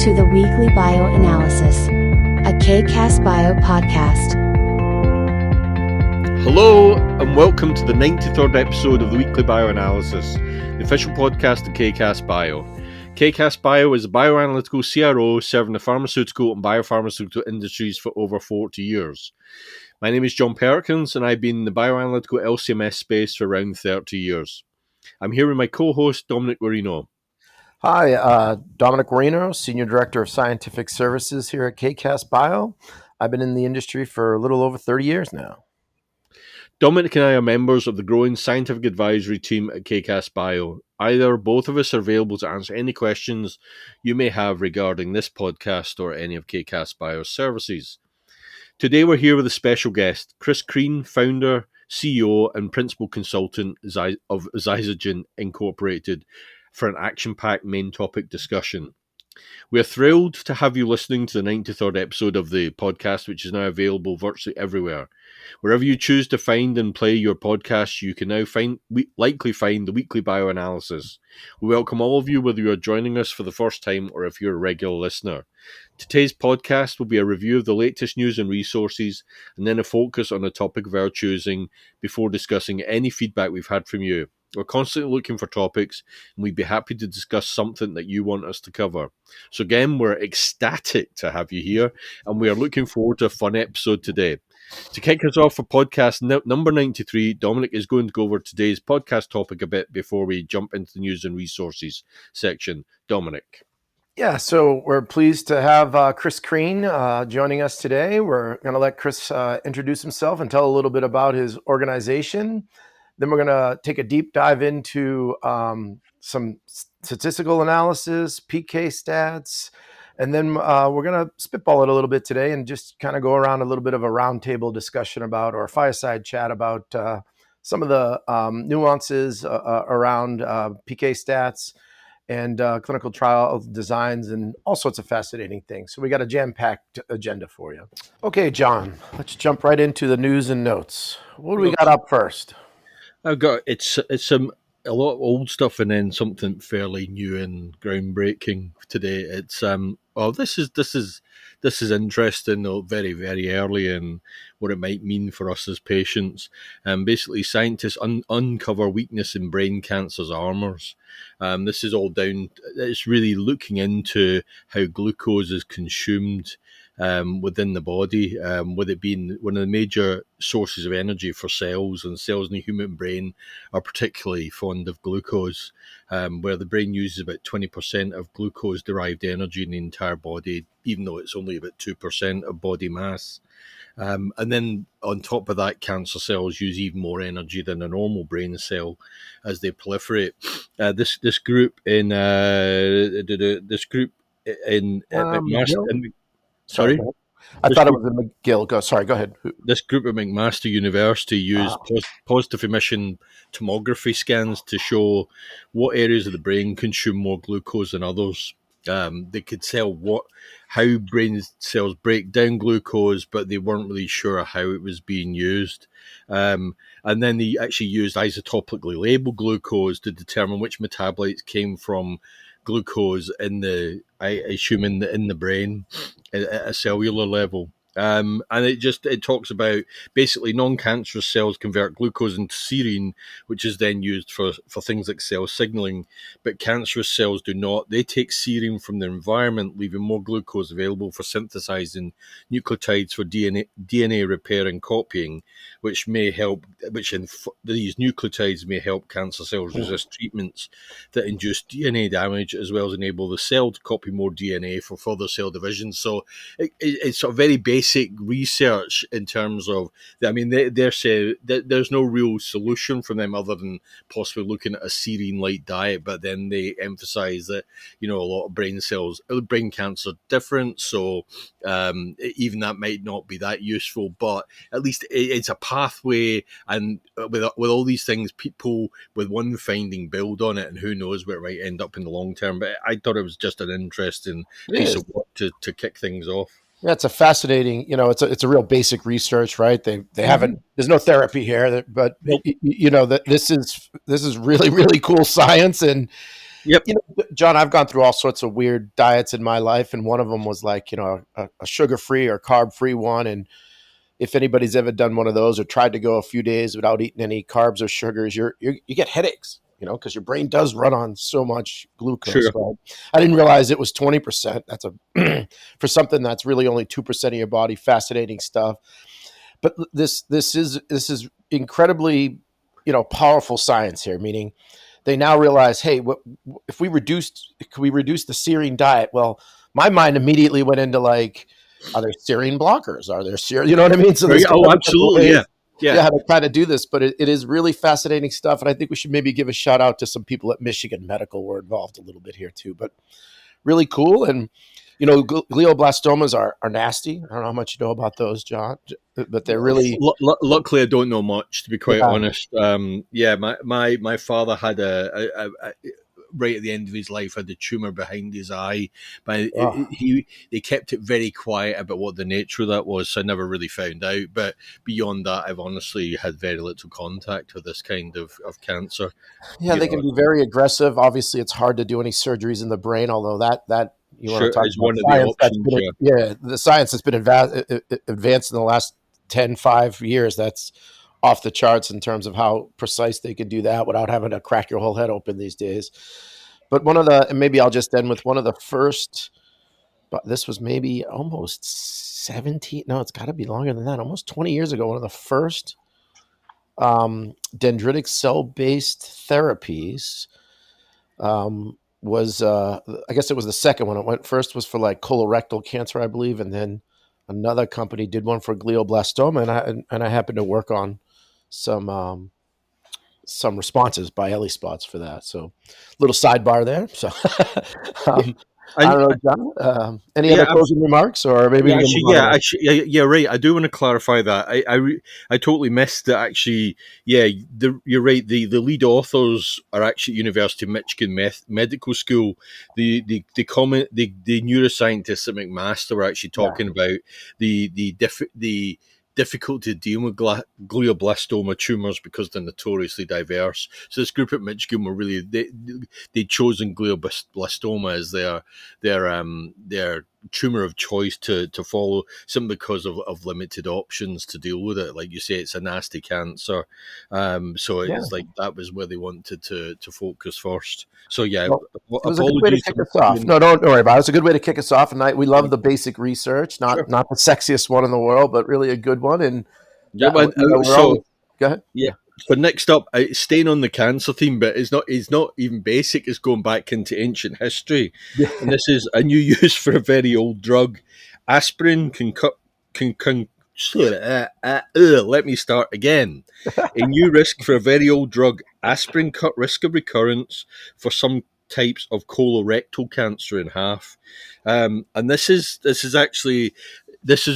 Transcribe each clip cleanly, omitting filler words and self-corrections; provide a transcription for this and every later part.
to the Weekly Bioanalysis, a KCast Bio podcast. Hello, and welcome to the 93rd episode of the Weekly Bioanalysis, the official podcast of KCast Bio. KCast Bio is a bioanalytical CRO serving the pharmaceutical and biopharmaceutical industries for over 40 years. My name is John Perkins, and I've been in the bioanalytical LCMS space for around 30 years. I'm here with my co-host, Dominic Marino. Hi, Dominic Marino, Senior Director of Scientific Services here at KCast Bio. I've been in the industry for a little over 30 years now. Dominic and I are members of the growing scientific advisory team at KCast Bio. Either or both of us are available to answer any questions you may have regarding this podcast or any of KCast Bio's services. Today we're here with a special guest, Chris Crean, founder, CEO and principal consultant of Xyzagen Incorporated, for an action-packed main topic discussion. We are thrilled to have you listening to the 93rd episode of the podcast, which is now available virtually everywhere. Wherever you choose to find and play your podcast, you can now likely find the Weekly Bioanalysis. We welcome all of you, whether you are joining us for the first time or if you're a regular listener. Today's podcast will be a review of the latest news and resources, and then a focus on a topic of our choosing before discussing any feedback we've had from you. We're constantly looking for topics, and we'd be happy to discuss something that you want us to cover. So again, we're ecstatic to have you here, and we are looking forward to a fun episode today. To kick us off for podcast number 93, Dominic is going to go over today's podcast topic a bit before we jump into the news and resources section. Dominic. Yeah, so we're pleased to have Chris Crean joining us today. We're going to let Chris introduce himself and tell a little bit about his organization. Then we're going to take a deep dive into some statistical analysis, PK stats, and then we're going to spitball it a little bit today and just kind of go around a little bit of a roundtable discussion about, or a fireside chat about some of the nuances around PK stats and clinical trial designs and all sorts of fascinating things. So we got a jam-packed agenda for you. Okay, John, let's jump right into the news and notes. What do we got up first? I've got it's a lot of old stuff and then something fairly new and groundbreaking today. It's this is interesting though, very very early, and what it might mean for us as patients. Basically, scientists uncover weakness in brain cancer's armors. This is all down. It's really looking into how glucose is consumed within the body, with it being one of the major sources of energy for cells, and cells in the human brain are particularly fond of glucose, where the brain uses about 20% of glucose-derived energy in the entire body, even though it's only about 2% of body mass. And then on top of that, cancer cells use even more energy than a normal brain cell as they proliferate. This group in McMaster. Sorry? I thought it was in McGill. Go ahead. This group at McMaster University used positive emission tomography scans to show what areas of the brain consume more glucose than others. They could tell how brain cells break down glucose, but they weren't really sure how it was being used. And then they actually used isotopically labeled glucose to determine which metabolites came from glucose in the brain at a cellular level. And it talks about basically non-cancerous cells convert glucose into serine, which is then used for things like cell signaling, but cancerous cells do not. They take serine from their environment, leaving more glucose available for synthesizing nucleotides for DNA repair and copying, these nucleotides may help cancer cells resist treatments that induce DNA damage, as well as enable the cell to copy more DNA for further cell division. So it's a very basic research in terms of, they're saying that there's no real solution from them other than possibly looking at a serine-light diet, but then they emphasize that, a lot of brain cancer different, so even that might not be that useful, but at least it's a pathway, and with all these things, people with one finding build on it, and who knows where it might end up in the long term. But I thought it was just an interesting piece of work to kick things off. Yeah, it's a fascinating, it's a real basic research, right? They haven't, there's no therapy here, but nope. This is really, really cool science. And Yep. John, I've gone through all sorts of weird diets in my life, and one of them was like, a sugar-free or carb-free one. And if anybody's ever done one of those or tried to go a few days without eating any carbs or sugars, you get headaches, because your brain does run on so much glucose. Sure. Right? I didn't realize it was 20%. That's a for something that's really only 2% of your body. Fascinating stuff. But this is incredibly, powerful science here. Meaning, they now realize, hey, if could we reduce the serine diet? Well, my mind immediately went into like, are there serine blockers? Are there serine? You know what I mean? So there's Right. got Oh, to be different absolutely. ways, Yeah. Yeah. yeah, to try to do this. But it is really fascinating stuff, and I think we should maybe give a shout out to some people at Michigan Medical. We're involved a little bit here too, but really cool. And glioblastomas are nasty. I don't know how much you know about those, John, but they're really, Luckily, I don't know much, to be quite yeah. honest. Yeah, my father had a right at the end of his life had a tumor behind his eye, but Oh. they kept it very quiet about what the nature of that was, so I never really found out. But beyond that, I've honestly had very little contact with this kind of cancer. Yeah, You they can know, be very aggressive. Obviously, it's hard to do any surgeries in the brain, although that you want sure, to talk is about one of the science that's options. been, Yeah, yeah, the science that's been advanced in the last 5 years. That's off the charts in terms of how precise they can do that without having to crack your whole head open these days. But and maybe I'll just end with one of the first, but this was maybe almost 17, no, it's got to be longer than that, almost 20 years ago, one of the first dendritic cell-based therapies was I guess it was the second one. It went first was for like colorectal cancer, I believe, and then another company did one for glioblastoma, and I happened to work on some some responses by ELISpots for that. So, little sidebar there. So, yeah, I and don't know, John. Any other yeah, closing remarks, or maybe yeah, we can actually, move on to yeah, that? actually, yeah, right. I do want to clarify that. I totally missed that. Actually, yeah, you're right. The lead authors are actually at University of Michigan Medical School. The neuroscientists at McMaster were actually Yeah, talking about the difficulty dealing with glioblastoma tumors because they're notoriously diverse. So this group at Michigan were really they'd chosen glioblastoma as their tumor of choice to follow simply because of limited options to deal with it. Like you say, it's a nasty cancer. So yeah. it's like that was where they wanted to focus first. So yeah, Well, it was a good way to apologies. kick us off. No, don't worry about it. It's a good way to kick us off. And we love the basic research, Sure. not the sexiest one in the world, but really a good one. And Yeah, but we're always, go ahead. yeah. Yeah. So next up, staying on the cancer theme, but it's not even basic. It's going back into ancient history, Yeah. and this is a new use for a very old drug. Aspirin can let me start again. A new risk for a very old drug. Aspirin cut risk of recurrence for some types of colorectal cancer in half. And this is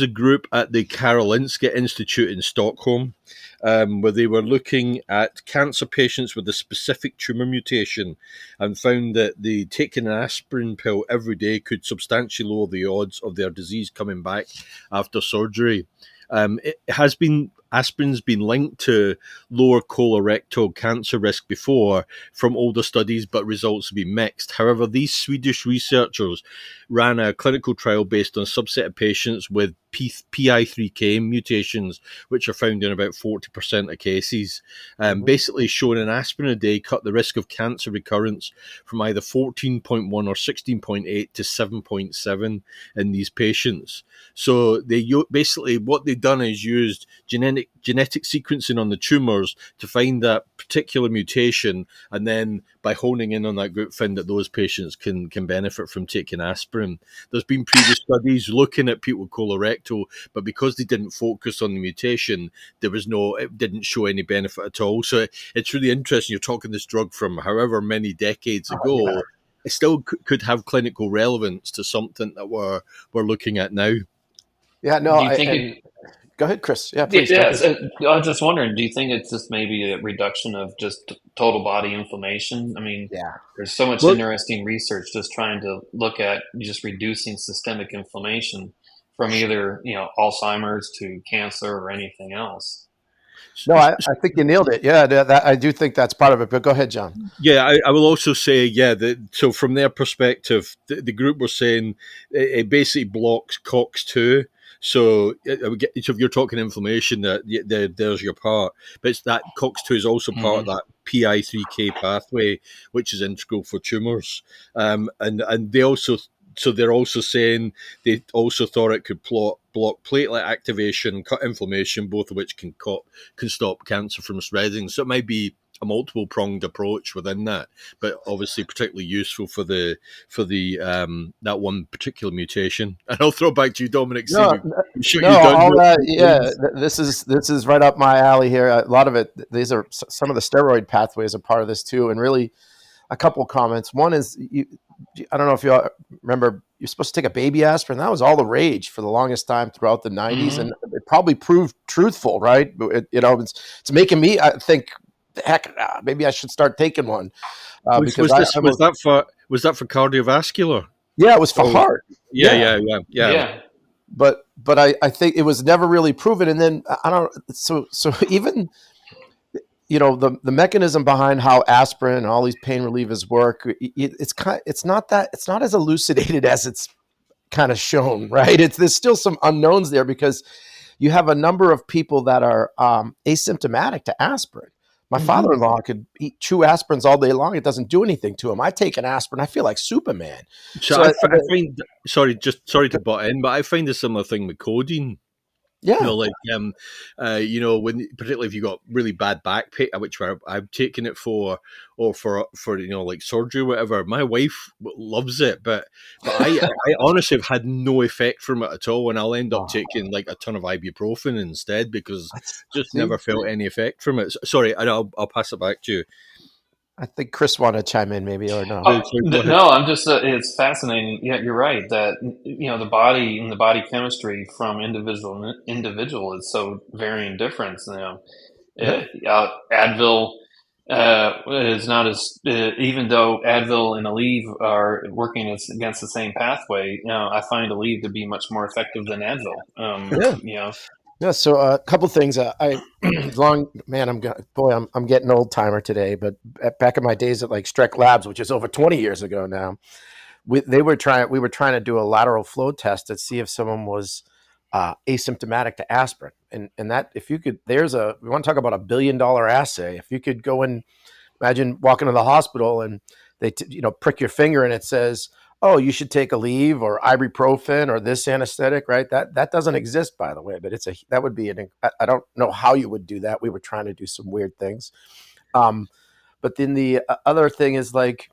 a group at the Karolinska Institute in Stockholm, where they were looking at cancer patients with a specific tumor mutation and found that the taking an aspirin pill every day could substantially lower the odds of their disease coming back after surgery. It has been aspirin's been linked to lower colorectal cancer risk before from older studies, but results have been mixed. However, these Swedish researchers ran a clinical trial based on a subset of patients with PI3K mutations, which are found in about 40% of cases. Mhm. Basically, showing an aspirin a day cut the risk of cancer recurrence from either 14.1 or 16.8 to 7.7 in these patients. So basically what they've done is used genetic sequencing on the tumors to find that particular mutation, and then by honing in on that group, find that those patients can benefit from taking aspirin. There's been previous studies looking at people with colorectal, but because they didn't focus on the mutation, it didn't show any benefit at all. So it's really interesting. You're talking this drug from however many decades Oh, yeah. ago. It still could have clinical relevance to something that we're looking at now. Yeah. No. Do you think And it? go ahead, Chris. Yeah, please jump Yeah, in. I was just wondering. Do you think it's just maybe a reduction of just total body inflammation? I mean, Yeah. there's so much Well, interesting research just trying to look at just reducing systemic inflammation from either Alzheimer's to cancer or anything else. No, I think you nailed it. Yeah, I do think that's part of it. But go ahead, John. Yeah, I will also say, so from their perspective, the group was saying it basically blocks COX-2. So, so if you're talking inflammation, there's your part. But it's that COX-2 is also part of that PI3K pathway, which is integral for tumours. And they also, so they're also saying they also thought it could block platelet activation, cut inflammation, both of which can stop cancer from spreading. So it might be a multiple pronged approach within that, but obviously particularly useful for the that one particular mutation. And I'll throw back to you, Dominic. See, No, shoot no, you down. all that. Yeah, this is right up my alley here. A lot of it. These are some of the steroid pathways are part of this too. And really, a couple of comments. One is, I don't know if you all remember, you're supposed to take a baby aspirin. That was all the rage for the longest time throughout the 90s, and it probably proved truthful, right? It's making me think, heck, maybe I should start taking one. Was that for cardiovascular? Yeah, it was for heart. Yeah. But I think it was never really proven. And then I don't. So even, the mechanism behind how aspirin and all these pain relievers work, it's not as elucidated as it's kind of shown, right? There's still some unknowns there because you have a number of people that are asymptomatic to aspirin. My father-in-law could chew aspirins all day long. It doesn't do anything to him. I take an asprin, I feel like Superman. So I find, sorry to butt in, but I find a similar thing with codeine. Yeah. When particularly if you got really bad back pain, which I've taken it for, or for like surgery or whatever. My wife loves it, but I honestly have had no effect from it at all, and I'll end up taking like a ton of ibuprofen instead because never felt any effect from it. Sorry, I'll pass it back to you. I think Chris wanted to chime in, maybe, or no? No, I'm just. It's fascinating. Yeah, you're right that the body and the body chemistry from individual to individual is so varying difference. Advil is not as even though Advil and Aleve are working against the same pathway. I find Aleve to be much more effective than Advil. Yeah, so a couple things. I'm getting old timer today. But back in my days at like Streck Labs, which is over 20 years ago now, we were trying to do a lateral flow test to see if someone was asymptomatic to aspirin, and that if you could, we want to talk about $1 billion assay. If you could go and imagine walking to the hospital and they prick your finger and it says, oh, you should take Aleve or ibuprofen or this anesthetic, right? That doesn't exist, by the way, but that would be I don't know how you would do that. We were trying to do some weird things. But then the other thing is like,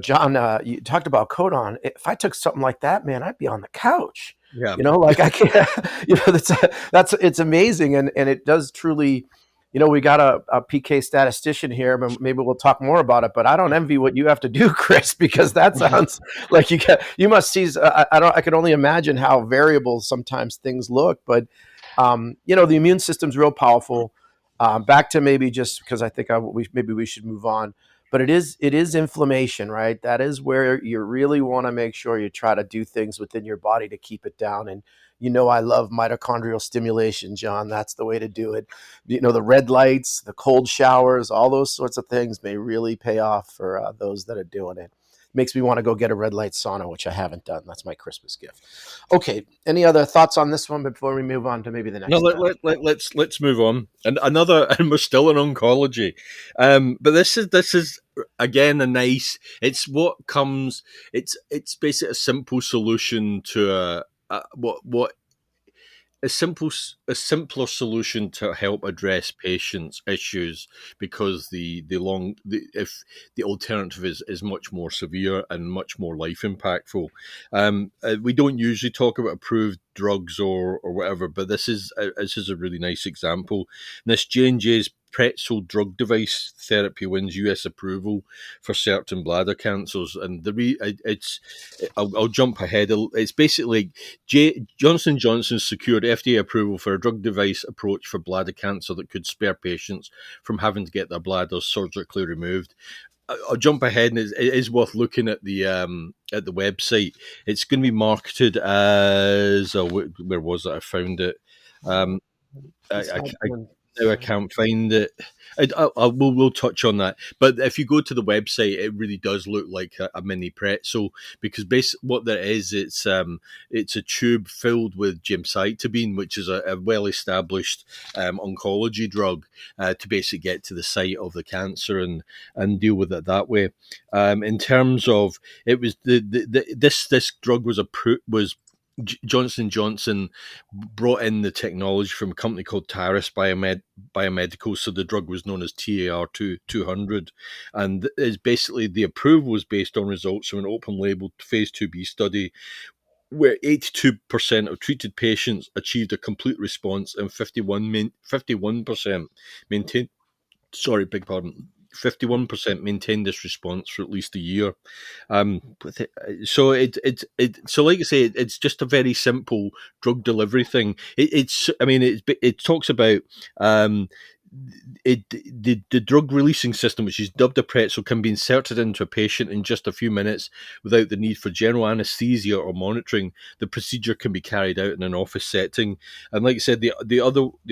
John, you talked about codon. If I took something like that, man, I'd be on the couch. Yeah. I can't, it's amazing. And it does truly, we got a PK statistician here, but maybe we'll talk more about it, but I don't envy what you have to do, Chris, because that sounds like you must see, I can only imagine how variable sometimes things look, but, the immune system's real powerful. Back to maybe just because I think maybe we should move on, but it is inflammation, right? That is where you really want to make sure you try to do things within your body to keep it down. And I love mitochondrial stimulation, John. That's the way to do it. The red lights, the cold showers, all those sorts of things may really pay off for those that are doing it. Makes me want to go get a red light sauna, which I haven't done. That's my Christmas gift. Okay. Any other thoughts on this one before we move on to maybe the next? No, let's move on. And we're still in oncology, but this is again a nice. It's what comes. It's basically a simple solution to a simpler solution to help address patients' issues, because if the alternative is much more severe and much more life impactful. We don't usually talk about approved drugs or whatever, but this is a really nice example. And this J&J's pretzel drug device therapy wins US approval for certain bladder cancers, and I'll jump ahead. It's basically Johnson & Johnson secured FDA approval for a drug device approach for bladder cancer that could spare patients from having to get their bladders surgically removed. I'll jump ahead, and it is worth looking at the website. It's going to be marketed as where was it? I found it. now I can't find it. We'll touch on that. But if you go to the website, it really does look like a mini pretzel, because basically what there is, it's a tube filled with gemcitabine, which is a well-established oncology drug, to basically get to the site of the cancer and deal with it that way. In terms of, it was this drug was approved, was Johnson Johnson brought in the technology from a company called Taris Biomedical, so the drug was known as TAR-200, and is basically, the approval was based on results from an open-label phase 2b study where 82% of treated patients achieved a complete response and 51% maintained. Sorry, big pardon. 51% maintained this response for at least a year. So so like I say, it's just a very simple drug delivery thing. It talks about the drug releasing system, which is dubbed a pretzel, can be inserted into a patient in just a few minutes without the need for general anesthesia or monitoring. The procedure can be carried out in an office setting, and like I said, the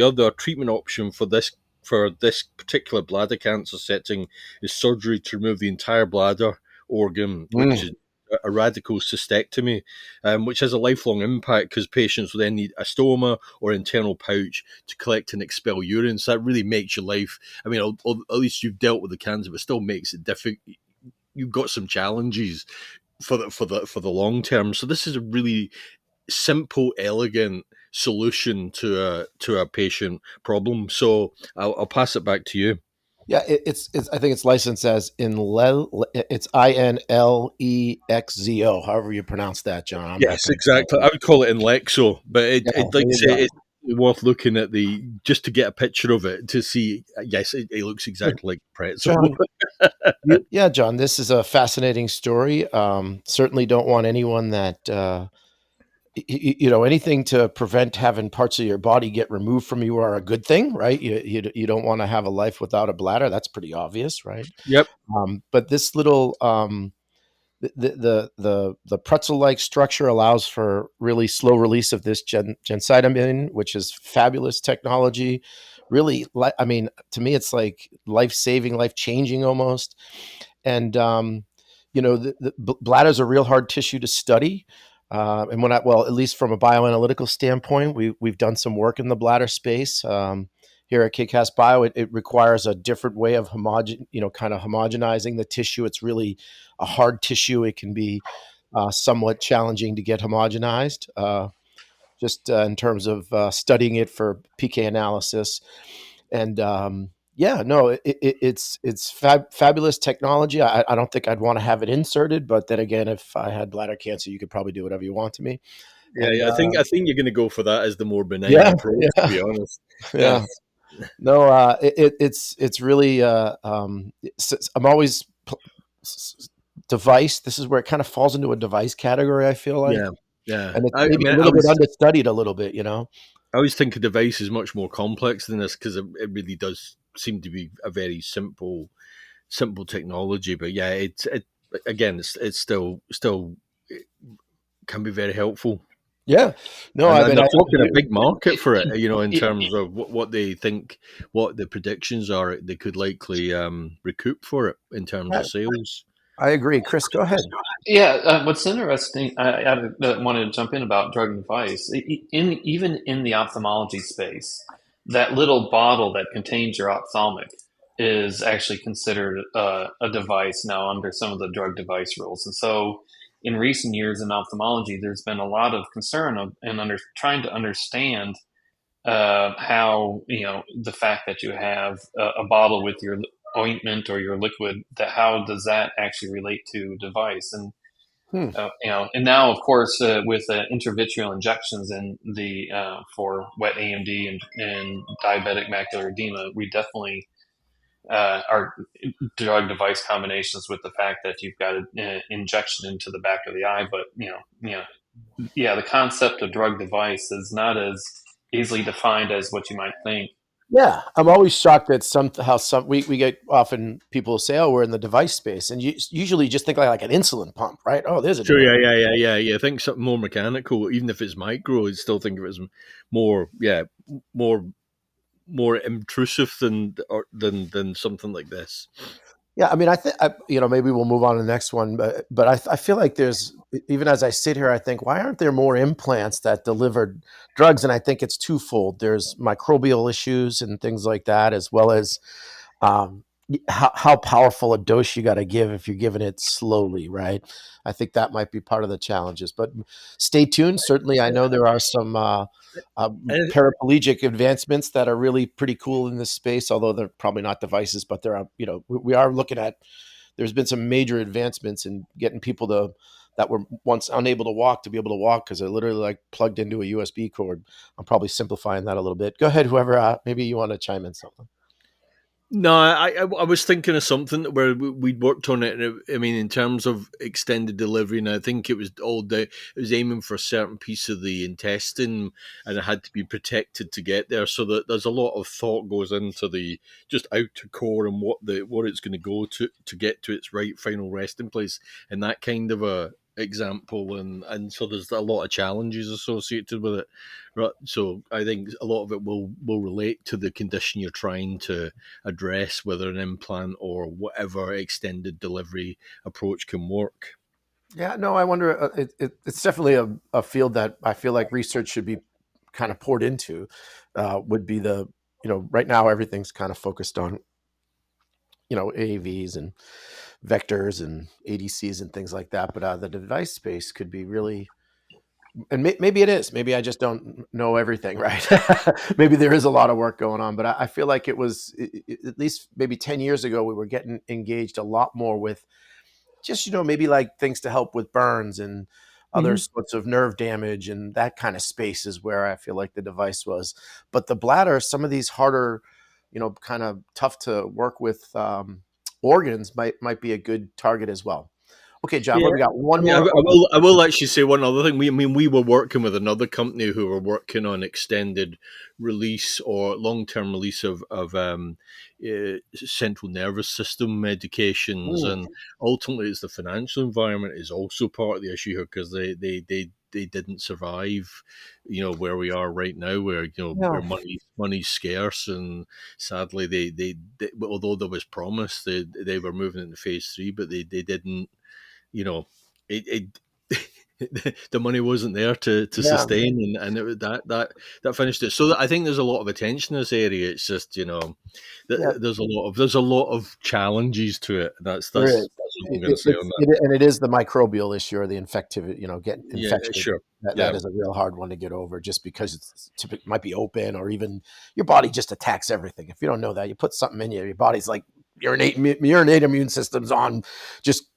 other treatment option for this particular bladder cancer setting is surgery to remove the entire bladder organ, which is a radical cystectomy, which has a lifelong impact because patients will then need a stoma or internal pouch to collect and expel urine. So that really makes your life, I mean, at least you've dealt with the cancer, but still makes it difficult. You've got some challenges for the long term. So this is a really simple, elegant solution to a patient problem. So I'll pass it back to you. Yeah, it's I think it's licensed as it's INLEXZO, however you pronounce that, John. I'm not Yes, going exactly. I would call it Inlexo, but Yeah, it there like I you say, go. it's worth looking at just to get a picture of it to see. Yes, it looks exactly like pretzel. John, John, this is a fascinating story. Certainly don't want anyone that anything to prevent having parts of your body get removed from you are a good thing, right? You don't want to have a life without a bladder. That's pretty obvious, right? Yep. But this little the pretzel-like structure allows for really slow release of this gemcitabine, which is fabulous technology. Really, I mean, to me, it's like life-saving, life-changing almost. And the bladder is a real hard tissue to study. And at least from a bioanalytical standpoint, we've done some work in the bladder space. Here at KCAS Bio, it requires a different way of kind of homogenizing the tissue. It's really a hard tissue. It can be somewhat challenging to get homogenized, just in terms of studying it for PK analysis. And it's fabulous technology. I don't think I'd want to have it inserted, but then again, if I had bladder cancer, you could probably do whatever you want to me. Yeah, And I think you're going to go for that as the more benign yeah, approach. yeah, To be honest, yeah. No, it's really. I'm always device. This is where it kind of falls into a device category, I feel like, yeah, yeah. and it's I maybe mean, a little bit understudied, a little bit. I always think a device is much more complex than this because it really does seem to be a very simple technology. But yeah, it's still it can be very helpful. Yeah, no, And, I and mean, they're I talking a big market for it, in It, terms of what they think, what the predictions are they could likely recoup for it in terms of sales. I agree. Chris, go ahead. Yeah, what's interesting, I wanted to jump in about drug and device. Even in the ophthalmology space, that little bottle that contains your ophthalmic is actually considered a device now under some of the drug device rules. And so, in recent years in ophthalmology, there's been a lot of concern trying to understand how the fact that you have a bottle with your ointment or your liquid, that how does that actually relate to device. And Hmm. and now, of course, with intravitreal injections in the for wet AMD and diabetic macular edema, we definitely are drug device combinations with the fact that you've got an injection into the back of the eye. But yeah, the concept of drug device is not as easily defined as what you might think. Yeah, I'm always shocked that we get often people say, "Oh, we're in the device space," and you usually just think like an insulin pump, right? Oh, there's a Sure, device. yeah. I think something more mechanical, even if it's micro, I still think of it as more more intrusive than something like this. Yeah, I mean, I think maybe we'll move on to the next one, but I feel like there's, even as I sit here, I think, why aren't there more implants that deliver drugs? And I think it's twofold. There's microbial issues and things like that, as well as how powerful a dose you got to give if you're giving it slowly, right? I think that might be part of the challenges. But stay tuned. Certainly, I know there are some And paraplegic advancements that are really pretty cool in this space, although they're probably not devices, but there are, we are looking at, there's been some major advancements in getting people that were once unable to walk to be able to walk because they're literally like plugged into a USB cord. I'm probably simplifying that a little bit. Go ahead, whoever, maybe you want to chime in something. No, I was thinking of something where we'd worked on it. And I mean, in terms of extended delivery, and I think it was it was aiming for a certain piece of the intestine, and it had to be protected to get there. So that there's a lot of thought goes into the just outer core and what it's going to go to get to its right final resting place, and that kind of a example. And so there's a lot of challenges associated with it. Right. So I think a lot of it will relate to the condition you're trying to address, whether an implant or whatever extended delivery approach can work. Yeah, no, I wonder. It's definitely a field that I feel like research should be kind of poured into. Would be right now everything's kind of focused on AAVs and vectors and ADCs and things like that. But the device space could be really, and maybe it is. Maybe I just don't know everything, right? Maybe there is a lot of work going on, but I feel like it was at least maybe 10 years ago we were getting engaged a lot more with just maybe like things to help with burns and other Mm-hmm. sorts of nerve damage, and that kind of space is where I feel like the device was. But the bladder, some of these harder, kind of tough to work with organs might be a good target as well. Okay, John, Yeah, what we got? I One mean, more. I will actually say one other thing. We were working with another company who were working on extended release or long term release of central nervous system medications, Mm, and ultimately, it's the financial environment is also part of the issue here because they didn't survive, where we are right now, where yeah, where money's scarce, and sadly, they although there was promise, they were moving into phase 3, but they didn't you know, it the money wasn't there to yeah, sustain, and that finished it. So I think there's a lot of attention in this area. It's just yeah. there's a lot of challenges to it. There is. That's what I'm going to say on that. And it is the microbial issue or the infectivity, getting Yeah, infected. sure. That Yeah, is a real hard one to get over just because it might be open or even your body just attacks everything. If you don't know that, you put something in you, your body's like your innate immune system's on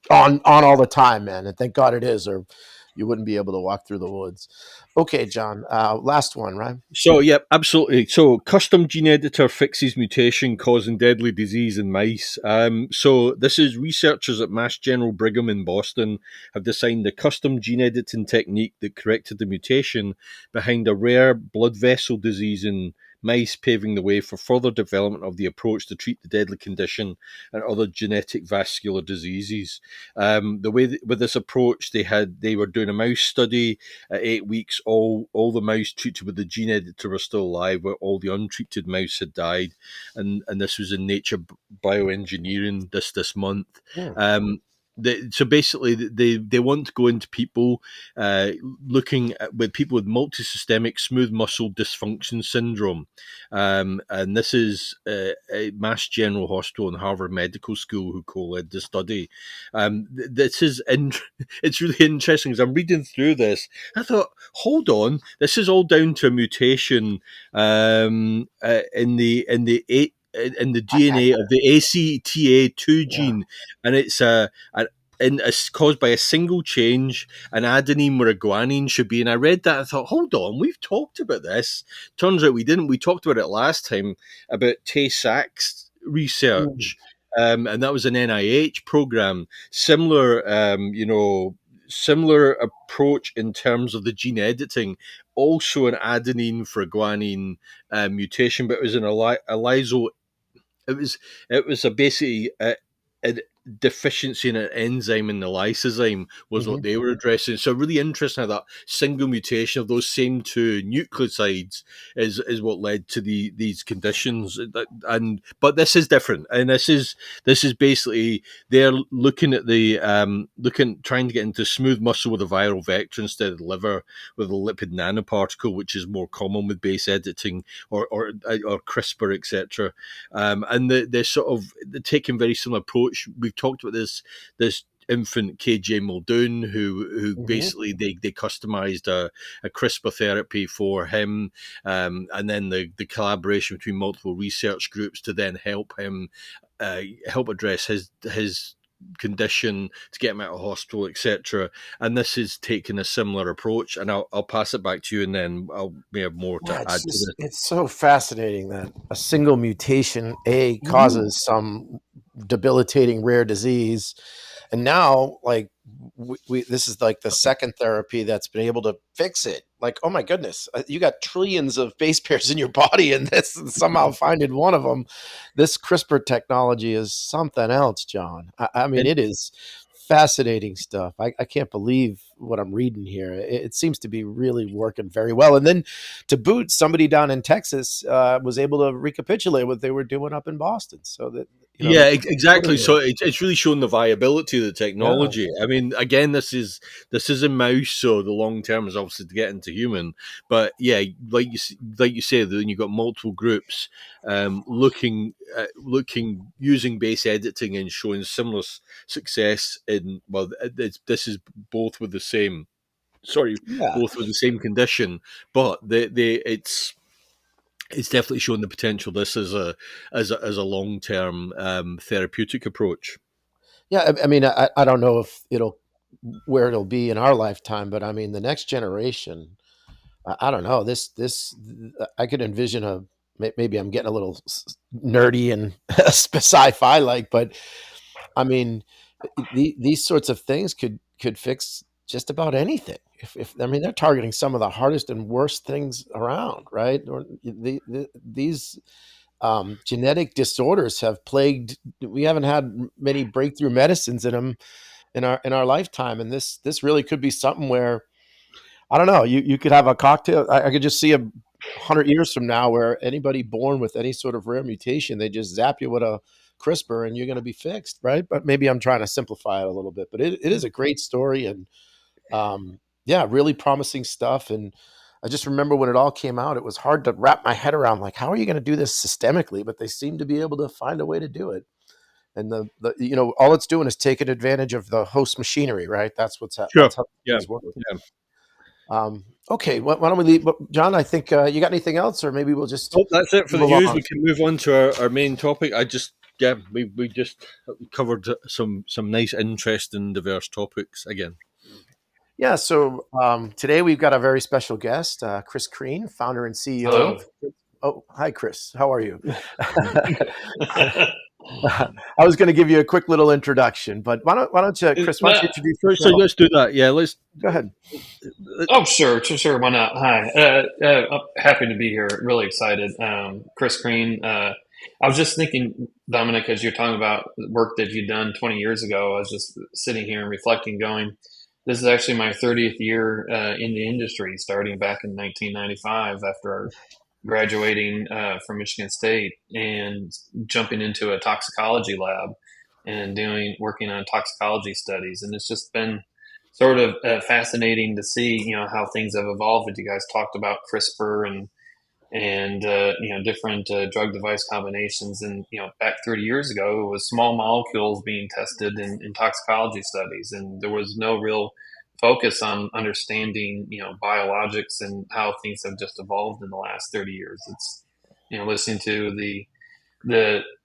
all the time, man. And thank God it is, or you wouldn't be able to walk through the woods. Okay, John, last one, right? So, yeah, absolutely. So, custom gene editor fixes mutation causing deadly disease in mice. So, this is researchers at Mass General Brigham in Boston have designed a custom gene editing technique that corrected the mutation behind a rare blood vessel disease in mice, paving the way for further development of the approach to treat the deadly condition and other genetic vascular diseases. The way with this approach, they were doing a mouse study at 8 weeks. All the mouse treated with the gene editor were still alive, where all the untreated mouse had died, and this was in Nature Bioengineering this month. Hmm. So basically, they want to go into people looking with people with multisystemic smooth muscle dysfunction syndrome, and this is a Mass General Hospital and Harvard Medical School who co-led the study. This is it's really interesting because I'm reading through this. I thought, hold on, this is all down to a mutation in the DNA of the ACTA2 Yeah. gene, and it's caused by a single change. An adenine where a guanine should be. And I read that. I thought, hold on, we've talked about this. Turns out we didn't. We talked about it last time about Tay Sachs Hmm. research, and that was an NIH program. Similar approach in terms of the gene editing. Also, an adenine for a guanine mutation, but it was an it was a basically deficiency in an enzyme in the lysozyme was what they were addressing. So really interesting how that single mutation of those same two nucleotides is what led to these conditions. But this is different, and this is basically they're looking at the trying to get into smooth muscle with a viral vector instead of the liver with a lipid nanoparticle, which is more common with base editing or CRISPR, etc. And they're sort of taking very similar approach. We've talked about this infant KJ Muldoon, who basically they customized a CRISPR therapy for him, and then the collaboration between multiple research groups to then help him help address his condition to get him out of hospital, etc. And this is taking a similar approach. And I'll pass it back to you, and then may have more to add to this. It's so fascinating that a single mutation causes some debilitating rare disease, and now we this is like the second therapy that's been able to fix it. Like, oh my goodness, you got trillions of base pairs in your body, and this somehow finding one of them. This CRISPR technology is something else, John. I mean, it is fascinating stuff. I can't believe what I'm reading here. It seems to be really working very well. And then to boot, somebody down in Texas was able to recapitulate what they were doing up in Boston. So that, exactly. So it's really shown the viability of the technology. Yeah. I mean, again, this is a mouse, so the long term is obviously to get into human. But yeah, like you say, then you've got multiple groups looking using base editing and showing similar success in this is both with the same both with the same condition, but it's definitely shown the potential this as a long-term therapeutic approach. Yeah, I mean, I don't know if where it'll be in our lifetime, but I mean, the next generation, I don't know. This I could envision maybe I'm getting a little nerdy and sci-fi like, but I mean, these sorts of things could fix just about anything. If I mean, they're targeting some of the hardest and worst things around, right? Or these genetic disorders have plagued. We haven't had many breakthrough medicines in them in our lifetime, and this really could be something where, I don't know, you could have a cocktail. I could just see 100 years from now where anybody born with any sort of rare mutation, they just zap you with a CRISPR and you're going to be fixed, right? But maybe I'm trying to simplify it a little bit. But it is a great story, and really promising stuff. And I just remember when it all came out, it was hard to wrap my head around, like, how are you going to do this systemically? But they seem to be able to find a way to do it. And the all it's doing is taking advantage of the host machinery, right? That's what's happening. Sure. Okay, why don't we leave? John, I think you got anything else, or maybe we'll just. Oh, that's it for the news. We can move on to our main topic. We just covered some nice, interesting, diverse topics again. Yeah, so today we've got a very special guest, Chris Crean, founder and CEO. Hello. Oh, hi, Chris. How are you? I was going to give you a quick little introduction, but why don't you, Chris? Why don't you introduce yourself? So let's do that. Yeah, let's go ahead. Oh, sure. Why not? Hi, I'm happy to be here. Really excited. Chris Crean. I was just thinking, Dominic, as you're talking about work that you've done 20 years ago, I was just sitting here and reflecting, going, this is actually my 30th year in the industry, starting back in 1995 after graduating from Michigan State and jumping into a toxicology lab and working on toxicology studies. And it's just been sort of fascinating to see, how things have evolved. And you guys talked about CRISPR and different drug device combinations. And, back 30 years ago, it was small molecules being tested in toxicology studies. And there was no real focus on understanding, biologics and how things have just evolved in the last 30 years. It's, listening to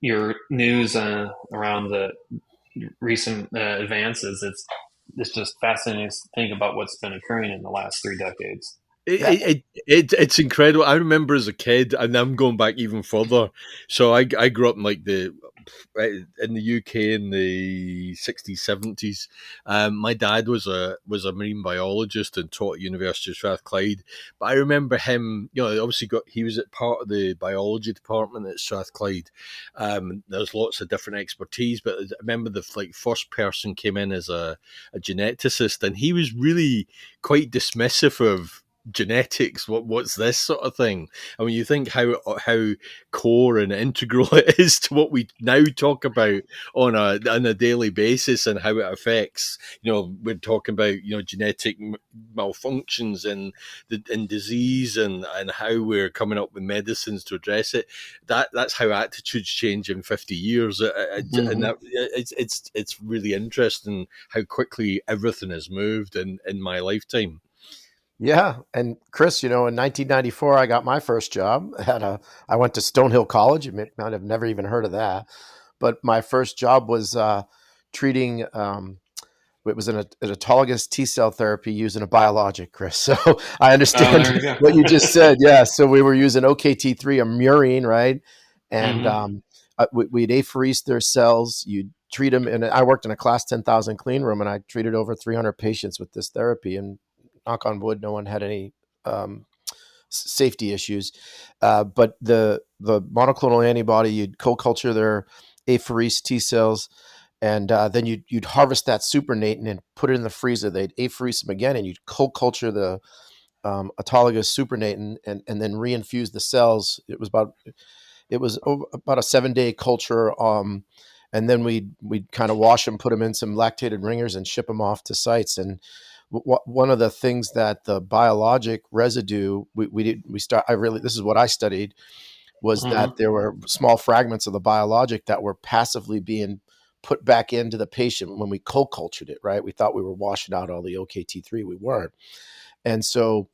your news around the recent advances. It's just fascinating to think about what's been occurring in the last 3 decades. Yeah. It's incredible. I remember as a kid, and I'm going back even further. So I grew up in like in the UK in the 60s, 70s. My dad was a marine biologist and taught at University of Strathclyde. But I remember him, obviously he was at part of the biology department at Strathclyde. There's lots of different expertise, but I remember the first person came in as a geneticist, and he was really quite dismissive of genetics. What's this sort of thing? I mean, you think how core and integral it is to what we now talk about on a daily basis, and how it affects. We're talking about genetic malfunctions and disease, and how we're coming up with medicines to address it. That's how attitudes change in 50 years, and that it's really interesting how quickly everything has moved in my lifetime. Yeah, and Chris, in 1994, I got my first job. I went to Stonehill College. You might have never even heard of that, but my first job was treating. It was an autologous T cell therapy using a biologic, Chris. So I Oh, understand there you go. what you just said. Yeah, so we were using OKT3, a murine, right? And we'd apheresis their cells. You'd treat them, and I worked in a class 10,000 clean room, and I treated over 300 patients with this therapy. And knock on wood, no one had any safety issues. But the monoclonal antibody, you'd co-culture their apheresis T cells, and then you'd harvest that supernatant and put it in the freezer. They'd apheresis them again, and you'd co-culture the autologous supernatant, and then reinfuse the cells. It was about a 7-day culture. And then we'd kind of wash them, put them in some lactated ringers, and ship them off to sites. And one of the things that the biologic residue this is what I studied, was that there were small fragments of the biologic that were passively being put back into the patient when we co-cultured it, right? We thought we were washing out all the OKT3. We weren't. And so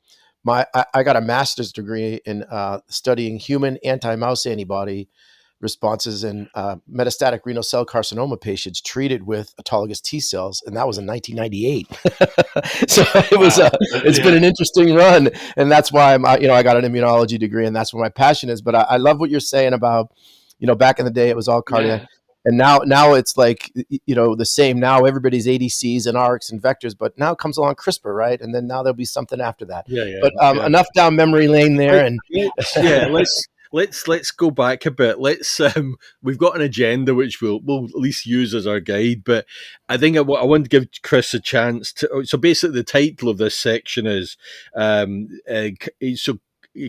I got a master's degree in studying human anti-mouse antibody responses in metastatic renal cell carcinoma patients treated with autologous T cells, and that was in 1998. So Wow. it's been an interesting run, and that's why I got an immunology degree, and that's where my passion is. But I love what you're saying about, back in the day it was all cardiac. Yeah. And now it's like, the same. Now everybody's ADCs and ARCs and vectors, but now comes along CRISPR, right? And then now there'll be something after that. Yeah. But enough down memory lane there. And Let's go back a bit. We've got an agenda which we'll at least use as our guide, but I think I want to give Chris a chance to. So basically, the title of this section is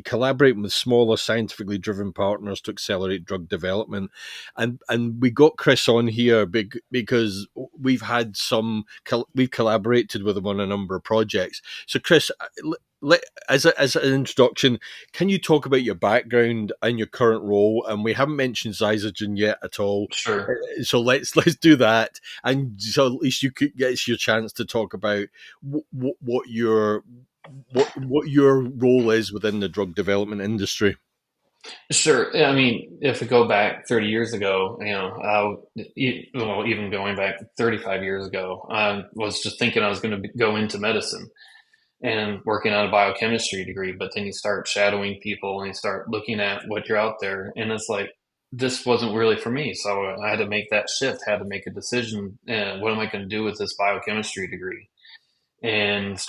collaborating with smaller scientifically driven partners to accelerate drug development, and we got Chris on here because we've collaborated with him on a number of projects. So Chris, as an introduction, can you talk about your background and your current role? And we haven't mentioned Xyzagen yet at all. Sure. So let's do that, and so at least you could get your chance to talk about what your role is within the drug development industry. Sure. I mean, if we go back 30 years ago, even going back 35 years ago, I was just thinking I was going to go into medicine and working on a biochemistry degree. But then you start shadowing people and you start looking at what you're out there. And it's like, this wasn't really for me. So I had to make that shift, had to make a decision. What am I going to do with this biochemistry degree? And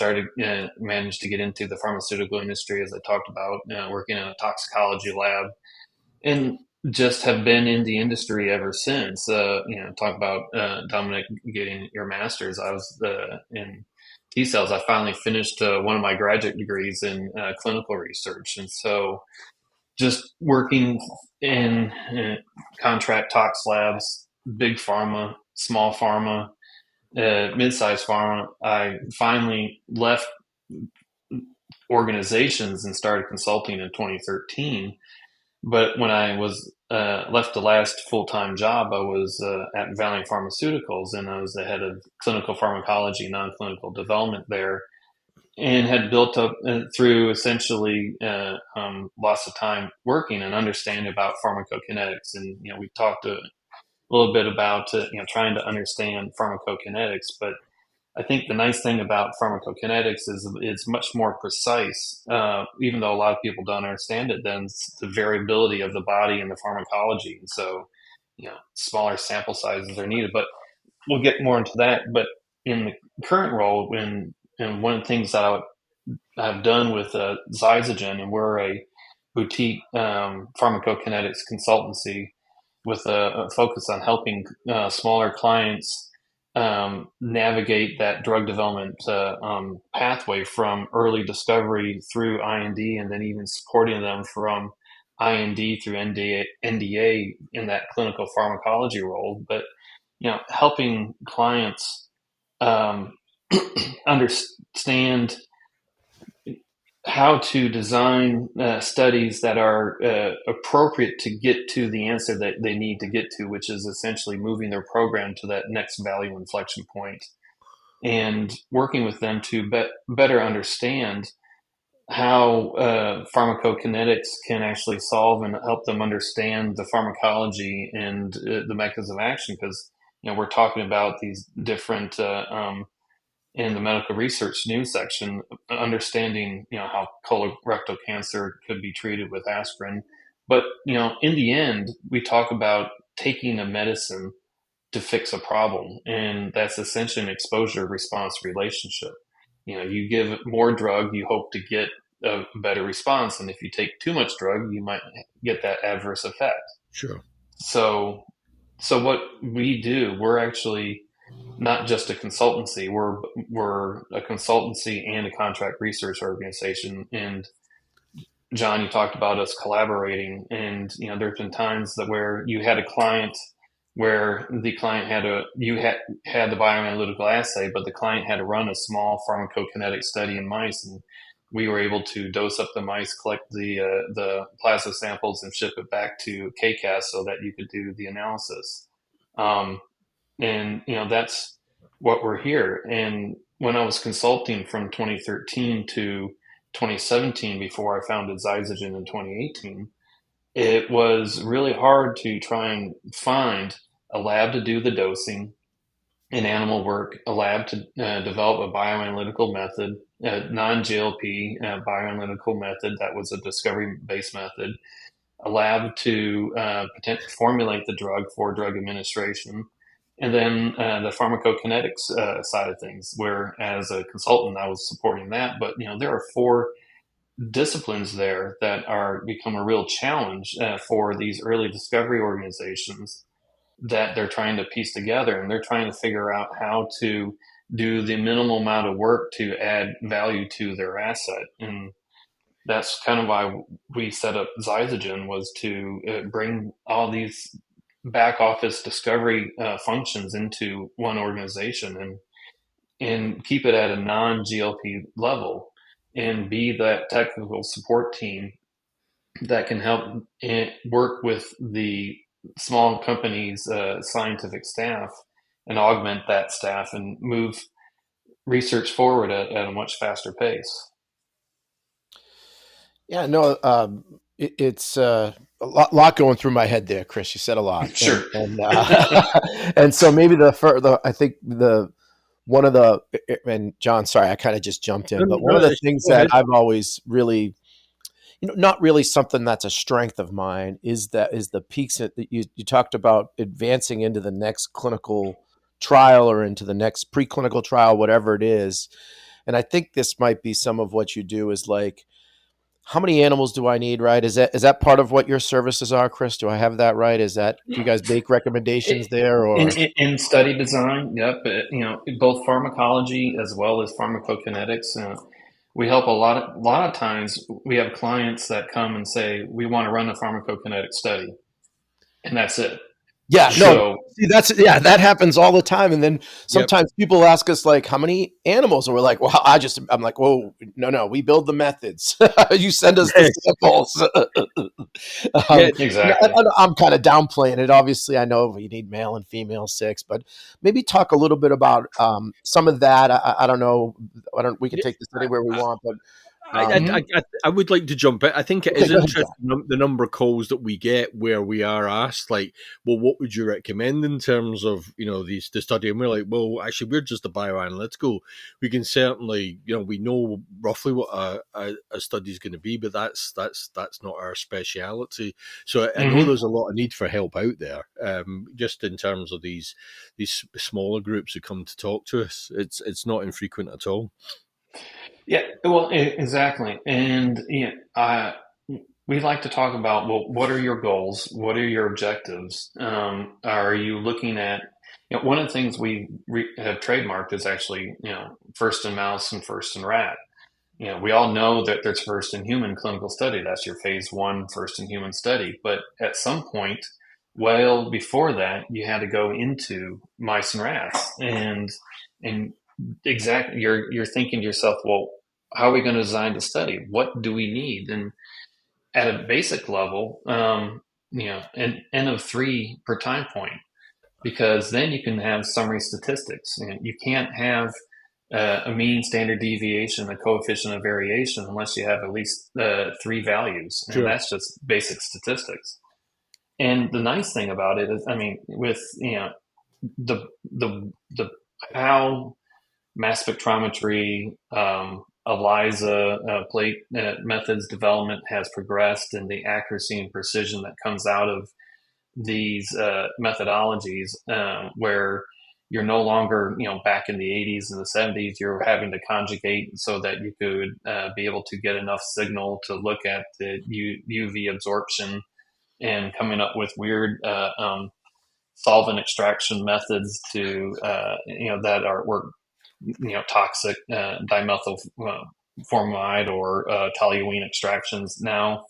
managed to get into the pharmaceutical industry, as I talked about, working in a toxicology lab, and just have been in the industry ever since. Talk about Dominic getting your master's. I was in T cells. I finally finished one of my graduate degrees in clinical research, and so just working in contract tox labs, big pharma, small pharma, mid-sized pharma. I finally left organizations and started consulting in 2013. But when I was left the last full-time job, I was at Valiant Pharmaceuticals, and I was the head of clinical pharmacology, non-clinical development there, and had built up through essentially lots of time working and understanding about pharmacokinetics. And we talked a little bit about trying to understand pharmacokinetics, but I think the nice thing about pharmacokinetics is it's much more precise, even though a lot of people don't understand it, than the variability of the body and the pharmacology. And so, smaller sample sizes are needed, but we'll get more into that. But in the current role, and one of the things that I've done with Xyzagen, and we're a boutique pharmacokinetics consultancy with a focus on helping smaller clients navigate that drug development pathway from early discovery through IND, and then even supporting them from IND through NDA in that clinical pharmacology role. But helping clients understand how to design studies that are appropriate to get to the answer that they need to get to, which is essentially moving their program to that next value inflection point, and working with them to better understand how pharmacokinetics can actually solve and help them understand the pharmacology and the mechanism of action. Because we're talking about these different in the medical research news section, understanding how colorectal cancer could be treated with aspirin, but in the end, we talk about taking a medicine to fix a problem, and that's essentially an exposure response relationship. You give more drug, you hope to get a better response, and if you take too much drug, you might get that adverse effect. Sure. So what we do, we're actually not just a consultancy. We're a consultancy and a contract research organization. And John, you talked about us collaborating, and there's been times where you had a client where the client had the bioanalytical assay, but the client had to run a small pharmacokinetic study in mice, and we were able to dose up the mice, collect the plasma samples, and ship it back to KCAS so that you could do the analysis. And that's what we're here. And when I was consulting from 2013 to 2017, before I founded Xyzagen in 2018, it was really hard to try and find a lab to do the dosing in animal work, a lab to develop a bioanalytical method, a non-GLP bioanalytical method that was a discovery-based method, a lab to formulate the drug for drug administration, and then the pharmacokinetics side of things, where as a consultant I was supporting that. But there are 4 disciplines there that are become a real challenge for these early discovery organizations that they're trying to piece together, and they're trying to figure out how to do the minimal amount of work to add value to their asset. And that's kind of why we set up Xyzagen, was to bring all these back office discovery functions into one organization and keep it at a non-GLP level, and be that technical support team that can help work with the small companies' scientific staff and augment that staff and move research forward at a much faster pace. Yeah, no, it's a lot going through my head there, Chris. You said a lot. Sure. And so maybe I think one of the, and John, sorry, I kind of just jumped in, but one of the things that I've always really, not really something that's a strength of mine is the peaks that you talked about, advancing into the next clinical trial or into the next preclinical trial, whatever it is. And I think this might be some of what you do, is like, how many animals do I need, right? Is that part of what your services are, Chris? Do I have that right? Do you guys make recommendations there, or in study design? Yep. Both pharmacology as well as pharmacokinetics. We help a lot of times. We have clients that come and say, we want to run a pharmacokinetic study, and that's it. Yeah, no, see, that happens all the time. And then sometimes people ask us, like, how many animals? And we're like, well, I'm like, whoa, no, we build the methods. You send us the samples. Exactly. I'm kind of downplaying it. Obviously, I know you need male and female 6, but maybe talk a little bit about some of that. I don't know. We can take this anywhere we want, but I would like to jump in. I think it is go ahead, interesting the number of calls that we get where we are asked, like, well, what would you recommend in terms of, the study? And we're like, well, actually, we're just a bioanalytical. We can certainly, we know roughly what a study is going to be, but that's not our speciality. So I know there's a lot of need for help out there, just in terms of these smaller groups who come to talk to us. It's not infrequent at all. Yeah, well, exactly. And we like to talk about, well, what are your goals? What are your objectives? Are you looking at, one of the things we have trademarked is actually, first in mouse and first in rat. We all know that there's first in human clinical study. That's your phase 1 first in human study. But at some point, well, before that, you had to go into mice and rats, and exactly, you're thinking to yourself, well, how are we going to design the study? What do we need? And at a basic level, an N of 3 per time point, because then you can have summary statistics. You can't have a mean, standard deviation, a coefficient of variation unless you have at least 3 values, and that's just basic statistics. And the nice thing about it is, with the how mass spectrometry, ELISA plate methods development has progressed, and the accuracy and precision that comes out of these methodologies, where you're no longer, back in the 80s and the 70s, you're having to conjugate so that you could be able to get enough signal to look at the UV absorption, and coming up with weird solvent extraction methods to, that were toxic, dimethyl formamide or toluene extractions. Now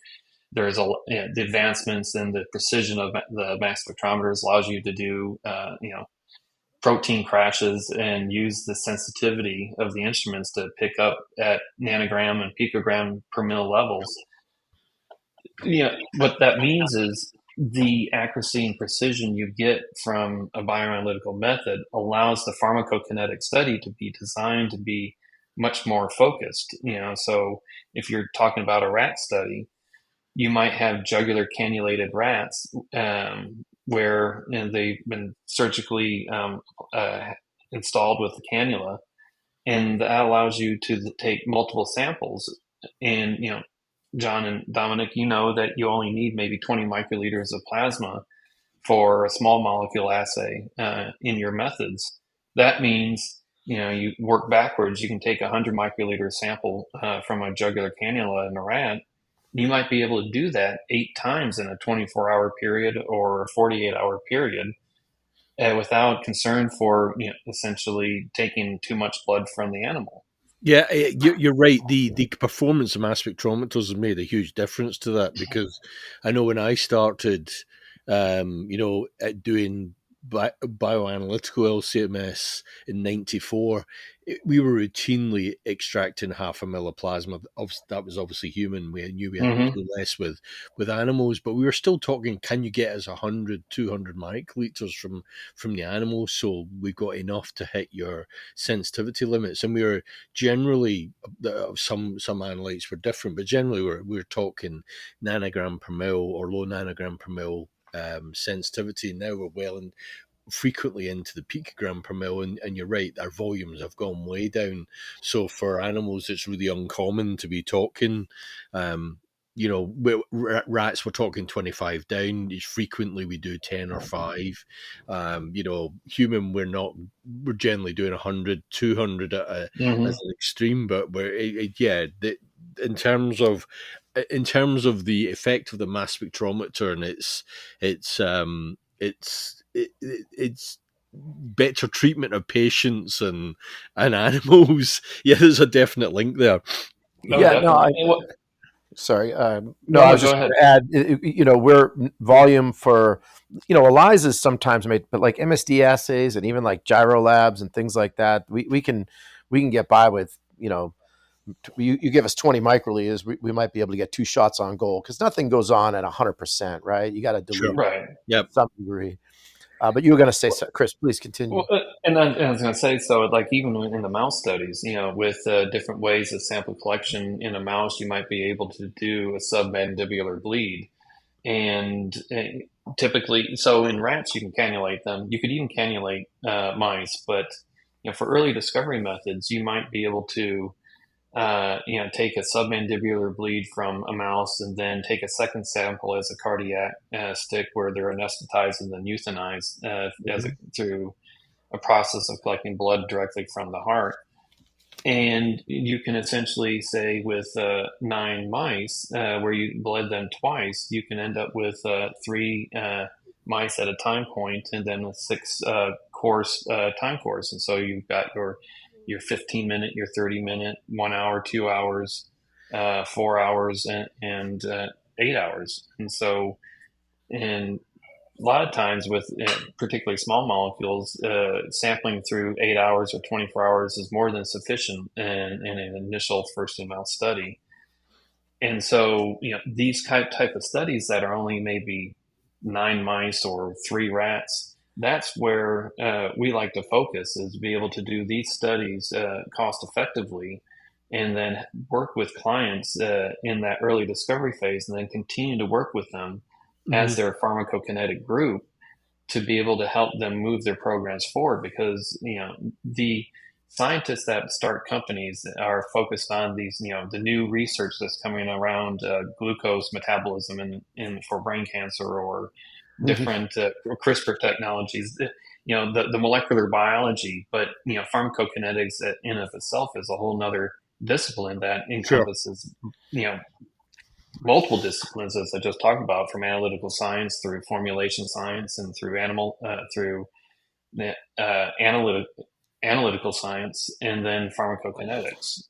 there's the advancements in the precision of the mass spectrometers allows you to do protein crashes and use the sensitivity of the instruments to pick up at nanogram and picogram per mil levels. What that means is the accuracy and precision you get from a bioanalytical method allows the pharmacokinetic study to be designed to be much more focused. So if you're talking about a rat study, you might have jugular cannulated rats, where they've been surgically installed with the cannula, and that allows you to take multiple samples. And John and Dominic, that you only need maybe 20 microliters of plasma for a small molecule assay in your methods. That means, you work backwards. You can take a 100 microliter sample from a jugular cannula in a rat. You might be able to do that 8 times in a 24-hour period or a 48-hour period without concern for essentially taking too much blood from the animal. Yeah, you're right. The performance of mass spectrometers has made a huge difference to that, because I know when I started, at doing bioanalytical LCMS in '94, we were routinely extracting half a mil of plasma. That was obviously human. We knew we had to do less with animals, but we were still talking, can you get us 100, 200 microliters from the animals? So we got enough to hit your sensitivity limits. And we were generally, some analytes were different, but generally we were talking nanogram per mil or low nanogram per mil sensitivity. Now we're well and frequently into the picogram per mil, and you're right, our volumes have gone way down. So for animals, it's really uncommon to be talking. Rats, we're talking 25 down. Frequently we do 10 or 5. Human, we're generally doing 100, 200 as an extreme, but in terms of the effect of the mass spectrometer, and it's better treatment of patients and animals. Yeah, there's a definite link there. Sorry. I was just going to add, we're volume for, ELISA is sometimes made, but like MSD assays and even like gyro labs and things like that, we can get by with, you give us 20 microliters, we might be able to get 2 shots on goal, because nothing goes on at 100%, right? You got to dilute right. some degree. But you were going to say, so, Chris, please continue. Well, and I was going to say, so like even in the mouse studies, with different ways of sample collection in a mouse, you might be able to do a submandibular bleed. And typically, so in rats, you can cannulate them. You could even cannulate mice, but for early discovery methods, you might be able to take a submandibular bleed from a mouse and then take a second sample as a cardiac stick where they're anesthetized and then euthanized through a process of collecting blood directly from the heart. And you can essentially say with 9 mice, where you bled them twice, you can end up with 3 mice at a time point and then a 6 course time course. And so you've got your 15-minute, your 30-minute, 1 hour, 2 hours, 4 hours, and 8 hours. And so, and a lot of times with particularly small molecules, sampling through 8 hours or 24 hours is more than sufficient in an initial first-in-mouse study. And so, these type of studies that are only maybe 9 mice or 3 rats, that's where we like to focus, is be able to do these studies cost effectively and then work with clients in that early discovery phase and then continue to work with them as their pharmacokinetic group to be able to help them move their programs forward, because the scientists that start companies are focused on these the new research that's coming around glucose metabolism in for brain cancer or different CRISPR technologies, the molecular biology, but pharmacokinetics in of itself is a whole nother discipline that encompasses multiple disciplines, as I just talked about, from analytical science through formulation science and through analytical science, and then pharmacokinetics.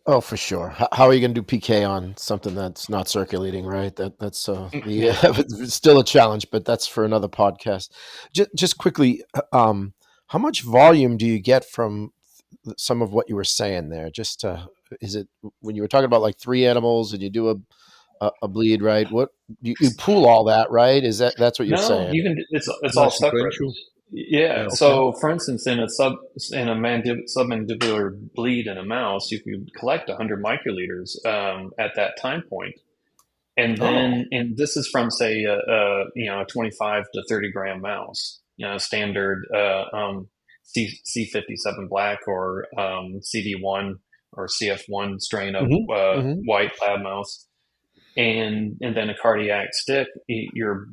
Oh, for sure. How are you going to do PK on something that's not circulating, right? That's it's still a challenge, but that's for another podcast. Just quickly, how much volume do you get from some of what you were saying there? Is it when you were talking about like 3 animals and you do a bleed, right? What you pool all that, right? That's what you're saying? You can. It's all separate. Yeah. Okay. So, for instance, in a submandibular bleed in a mouse, you could collect 100 microliters at that time point, and then and this is from say a 25 to 30 gram mouse, standard C57 black or CD1 or CF1 strain of white lab mouse. And then a cardiac stick, your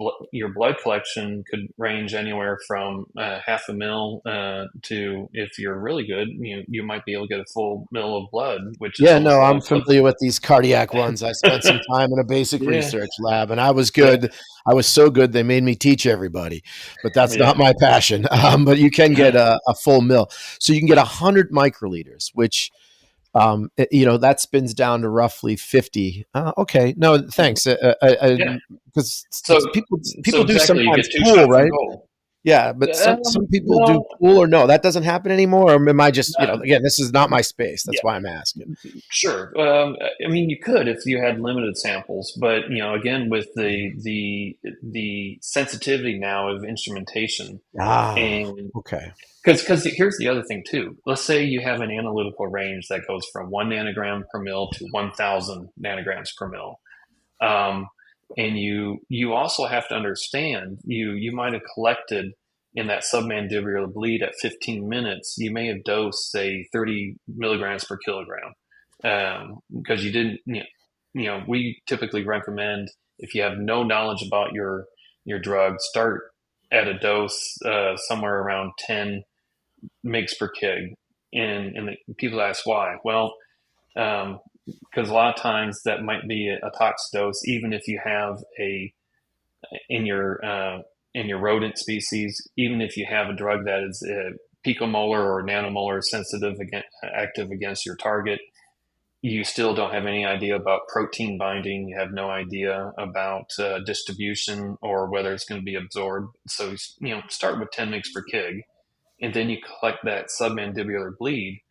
blood collection could range anywhere from half a mil to, if you're really good, you might be able to get a full mil of blood. Which is I'm familiar with these cardiac ones. I spent some time in a basic research lab, and I was good. Yeah. I was so good they made me teach everybody, but that's not my passion. But you can get a full mil, so you can get 100 microliters, which. That spins down to roughly 50. Okay, no, thanks. Because people do sometimes pool, right? Yeah, but some people do pool, or no, that doesn't happen anymore. Or am I just, again, this is not my space. That's why I'm asking. Sure. I mean, you could if you had limited samples, but again, with the sensitivity now of instrumentation. Okay. Because here's the other thing too. Let's say you have an analytical range that goes from 1 nanogram per mil to 1,000 nanograms per mil, and you also have to understand you might have collected in that submandibular bleed at 15 minutes. You may have dosed say 30 milligrams per kilogram because you didn't. We typically recommend, if you have no knowledge about your drug, start at a dose somewhere around 10 mg per kg. And people ask why. Well, because a lot of times that might be a tox dose, even if you have in your rodent species, even if you have a drug that is picomolar or nanomolar sensitive, active against your target, you still don't have any idea about protein binding. You have no idea about distribution or whether it's going to be absorbed. So, start with 10 mg per kg, and then you collect that submandibular bleed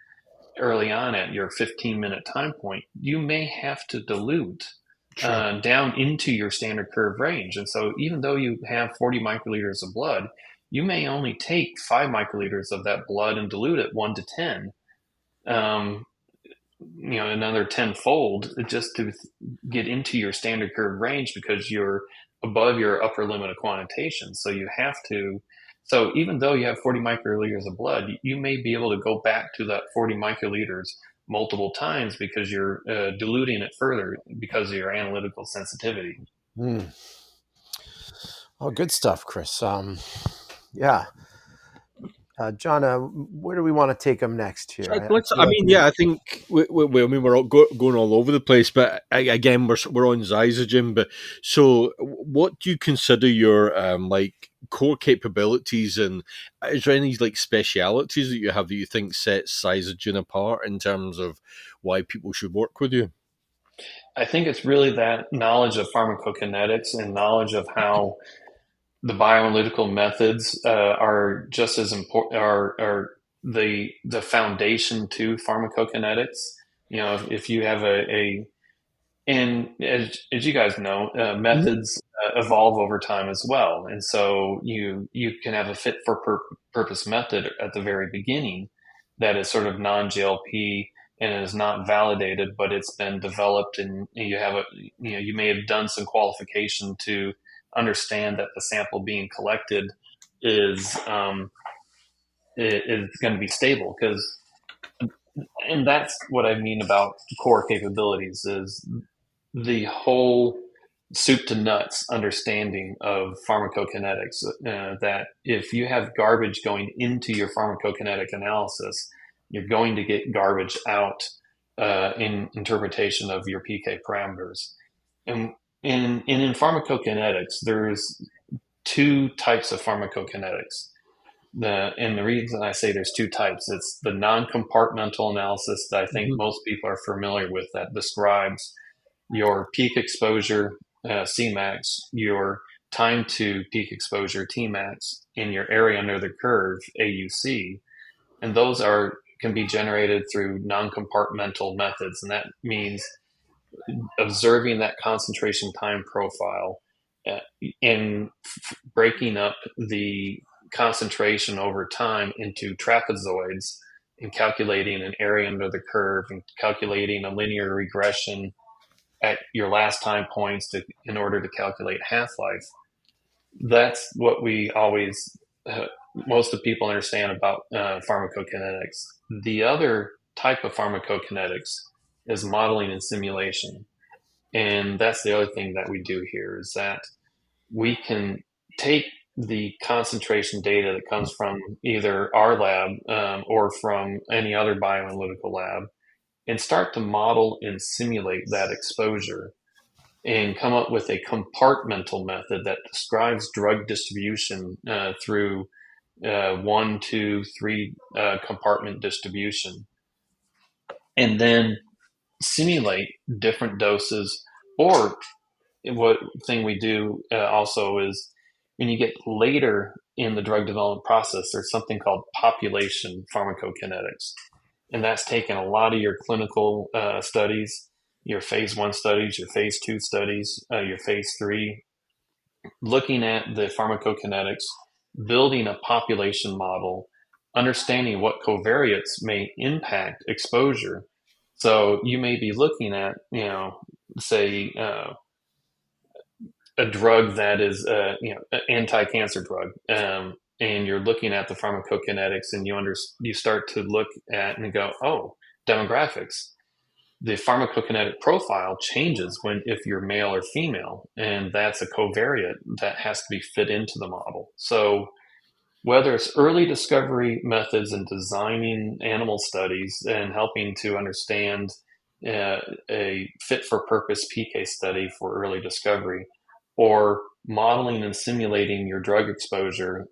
early on at your 15-minute time point. You may have to dilute down into your standard curve range. And so even though you have 40 microliters of blood, you may only take 5 microliters of that blood and dilute it 1 to 10. Another tenfold just to get into your standard curve range because you're above your upper limit of quantitation. So you have to. So even though you have 40 microliters of blood, you may be able to go back to that 40 microliters multiple times because you're diluting it further because of your analytical sensitivity. Oh, good stuff, Chris. Yeah. John, where do we want to take them next here? I think we're all going all over the place, but again, we're on Xyzagen. But so, what do you consider your core capabilities, and is there any specialities that you have that you think sets Xyzagen apart in terms of why people should work with you? I think it's really that knowledge of pharmacokinetics and knowledge of how the bioanalytical methods are just as important, are the foundation to pharmacokinetics. If you have and as you guys know, methods evolve over time as well, and so you can have a fit for purpose method at the very beginning that is sort of non-GLP and is not validated, but it's been developed, and you may have done some qualification to understand that the sample being collected is going to be stable, and that's what I mean about core capabilities is the whole soup to nuts understanding of pharmacokinetics, that if you have garbage going into your pharmacokinetic analysis, you're going to get garbage out in interpretation of your PK parameters. And in pharmacokinetics, there's 2 types of pharmacokinetics. And the reason I say there's 2 types, it's the non-compartmental analysis that I think most people are familiar with, that describes your peak exposure, Cmax, your time to peak exposure, Tmax, and your area under the curve, AUC. And those can be generated through non-compartmental methods. And that means observing that concentration time profile and breaking up the concentration over time into trapezoids and calculating an area under the curve and calculating a linear regression at your last time points in order to calculate half-life. That's what we always, most of the people understand about pharmacokinetics. The other type of pharmacokinetics is modeling and simulation. And that's the other thing that we do here, is that we can take the concentration data that comes from either our lab or from any other bioanalytical lab and start to model and simulate that exposure and come up with a compartmental method that describes drug distribution through 1, 2, 3 compartment distribution, and then simulate different doses. Or what thing we do also is when you get later in the drug development process, there's something called population pharmacokinetics. And that's taken a lot of your clinical studies, your phase 1 studies, your phase 2 studies, your phase 3, looking at the pharmacokinetics, building a population model, understanding what covariates may impact exposure. So you may be looking at, say, a drug that is, an anti-cancer drug, and you're looking at the pharmacokinetics, and you start to look at and go, oh, demographics. The pharmacokinetic profile changes if you're male or female, and that's a covariate that has to be fit into the model. So whether it's early discovery methods and designing animal studies and helping to understand a fit for purpose PK study for early discovery, or modeling and simulating your drug exposure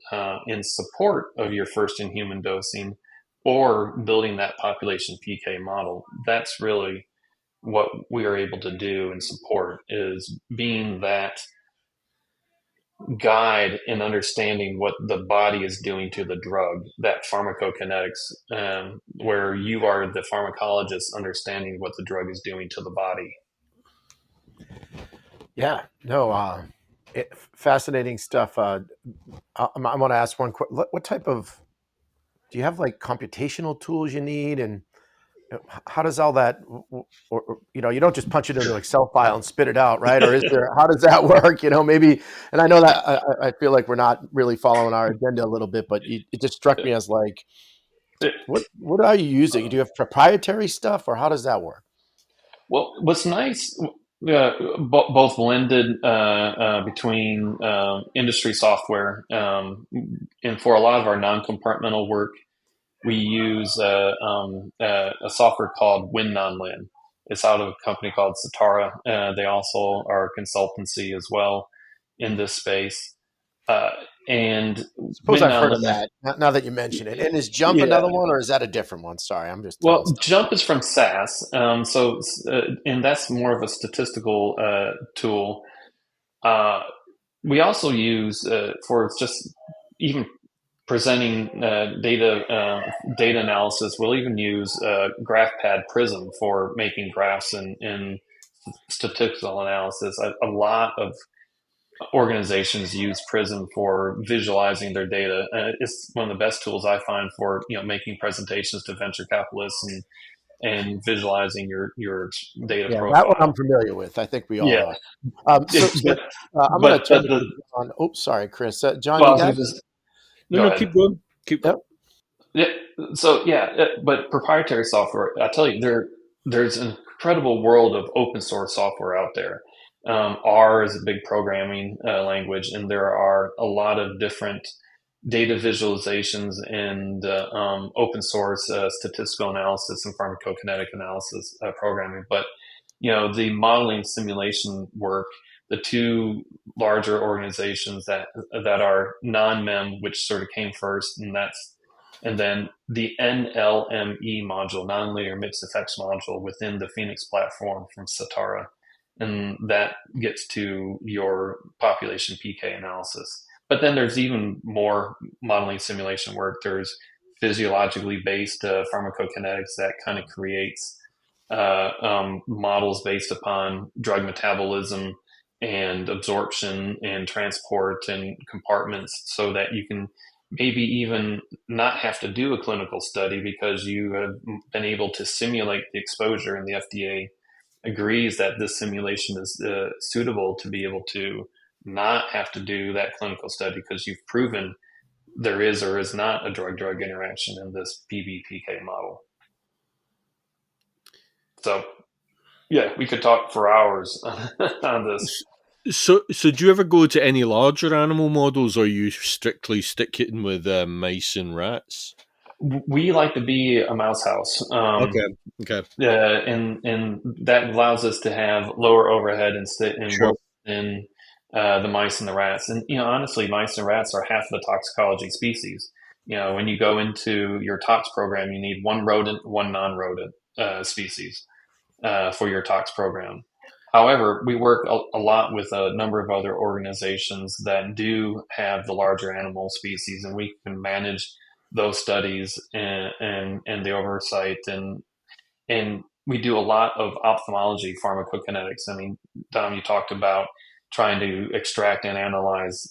in support of your first in human dosing, or building that population PK model, that's really what we are able to do and support, is being that guide in understanding what the body is doing to the drug, that pharmacokinetics, where you are the pharmacologist understanding what the drug is doing to the body. Yeah, no, Fascinating stuff. I want to ask one quick. What type of do you have like computational tools you need, and how does all that? Or you don't just punch it into an Excel file and spit it out, right? Or is there? How does that work? Maybe. And I know that I feel like we're not really following our agenda a little bit, but it just struck me as like, what are you using? Do you have proprietary stuff, or how does that work? Well, what's nice, both blended between industry software, and for a lot of our non-compartmental work, we use a software called WinNonLin. It's out of a company called Satara. They also are a consultancy as well in this space. Uh, and Suppose I've heard of WinNonLin, that. Now that you mention it, and is Jump yeah. another one, or is that a different one? Sorry, I'm just throwing Well, stuff. Jump is from SAS, and that's more of a statistical tool. Uh, we also use for just even presenting data analysis. We'll even use GraphPad Prism for making graphs in statistical analysis. A lot of organizations use Prism for visualizing their data. It's one of the best tools I find for making presentations to venture capitalists and visualizing your data Yeah, that one I'm profile. familiar with. I think we all Yeah, are. So but I'm going to turn but it the to John. Oops, sorry, Chris. John, well, I you was got? going to just No, go no, ahead. keep going. Keep. Yep. Yeah. So yeah, but proprietary software, I tell you, there's an incredible world of open source software out there. R is a big programming language, and there are a lot of different data visualizations and open source statistical analysis and pharmacokinetic analysis programming. But the modeling simulation work, the two larger organizations that are non-mem, which sort of came first, and then the NLME module, nonlinear mixed effects module within the Phoenix platform from Satara. And that gets to your population PK analysis. But then there's even more modeling simulation work. There's physiologically based pharmacokinetics that kind of creates models based upon drug metabolism and absorption and transport and compartments so that you can maybe even not have to do a clinical study because you have been able to simulate the exposure, and the FDA agrees that this simulation is suitable to be able to not have to do that clinical study because you've proven there is or is not a drug-drug interaction in this PBPK model. So yeah, we could talk for hours on this. So do you ever go to any larger animal models, or you strictly stick it in with mice and rats? We like to be a mouse house. Okay. And that allows us to have lower overhead and Sure. work in the mice and the rats. And honestly, mice and rats are half the toxicology species. When you go into your tox program, you need one rodent, one non-rodent species for your tox program. However, we work a lot with a number of other organizations that do have the larger animal species, and we can manage those studies and the oversight and we do a lot of ophthalmology pharmacokinetics. I mean, Dom, you talked about trying to extract and analyze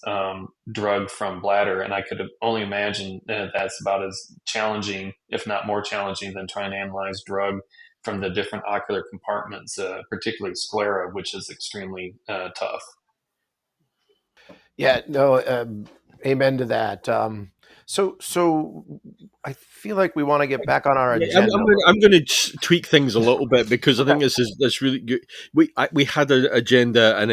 drug from bladder, and I could only imagine that's about as challenging, if not more challenging, than trying to analyze drug from the different ocular compartments, particularly sclera, which is extremely tough. Yeah. No. Amen to that. So I feel like we want to get back on our Yeah, agenda. I'm going to tweak things a little bit because I think this really good. We had an agenda, and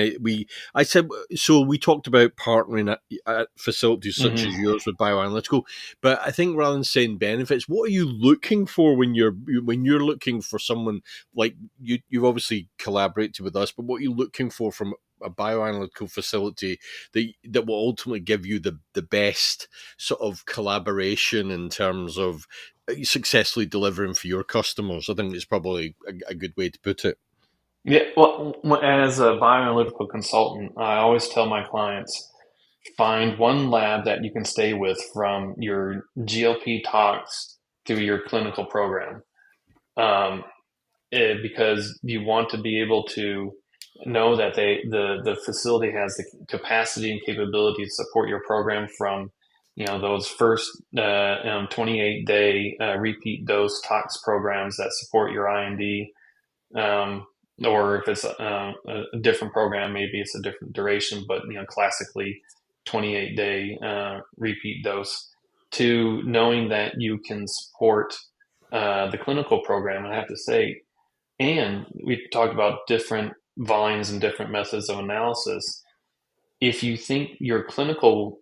I said so. We talked about partnering at facilities such Mm-hmm. as yours with bioanalytical, but I think rather than saying benefits, what are you looking for when you're looking for someone like you? You've obviously collaborated with us, but what are you looking for from a bioanalytical facility that will ultimately give you the best sort of collaboration in terms of successfully delivering for your customers? I think it's probably a good way to put it. Yeah, well, as a bioanalytical consultant, I always tell my clients, find one lab that you can stay with from your GLP talks through your clinical program, because you want to be able to know that the facility has the capacity and capability to support your program from those first 28-day repeat dose tox programs that support your IND, or if it's a different program, maybe it's a different duration, but classically 28-day repeat dose, to knowing that you can support the clinical program. I have to say, and we talked about different volumes and different methods of analysis. If you think your clinical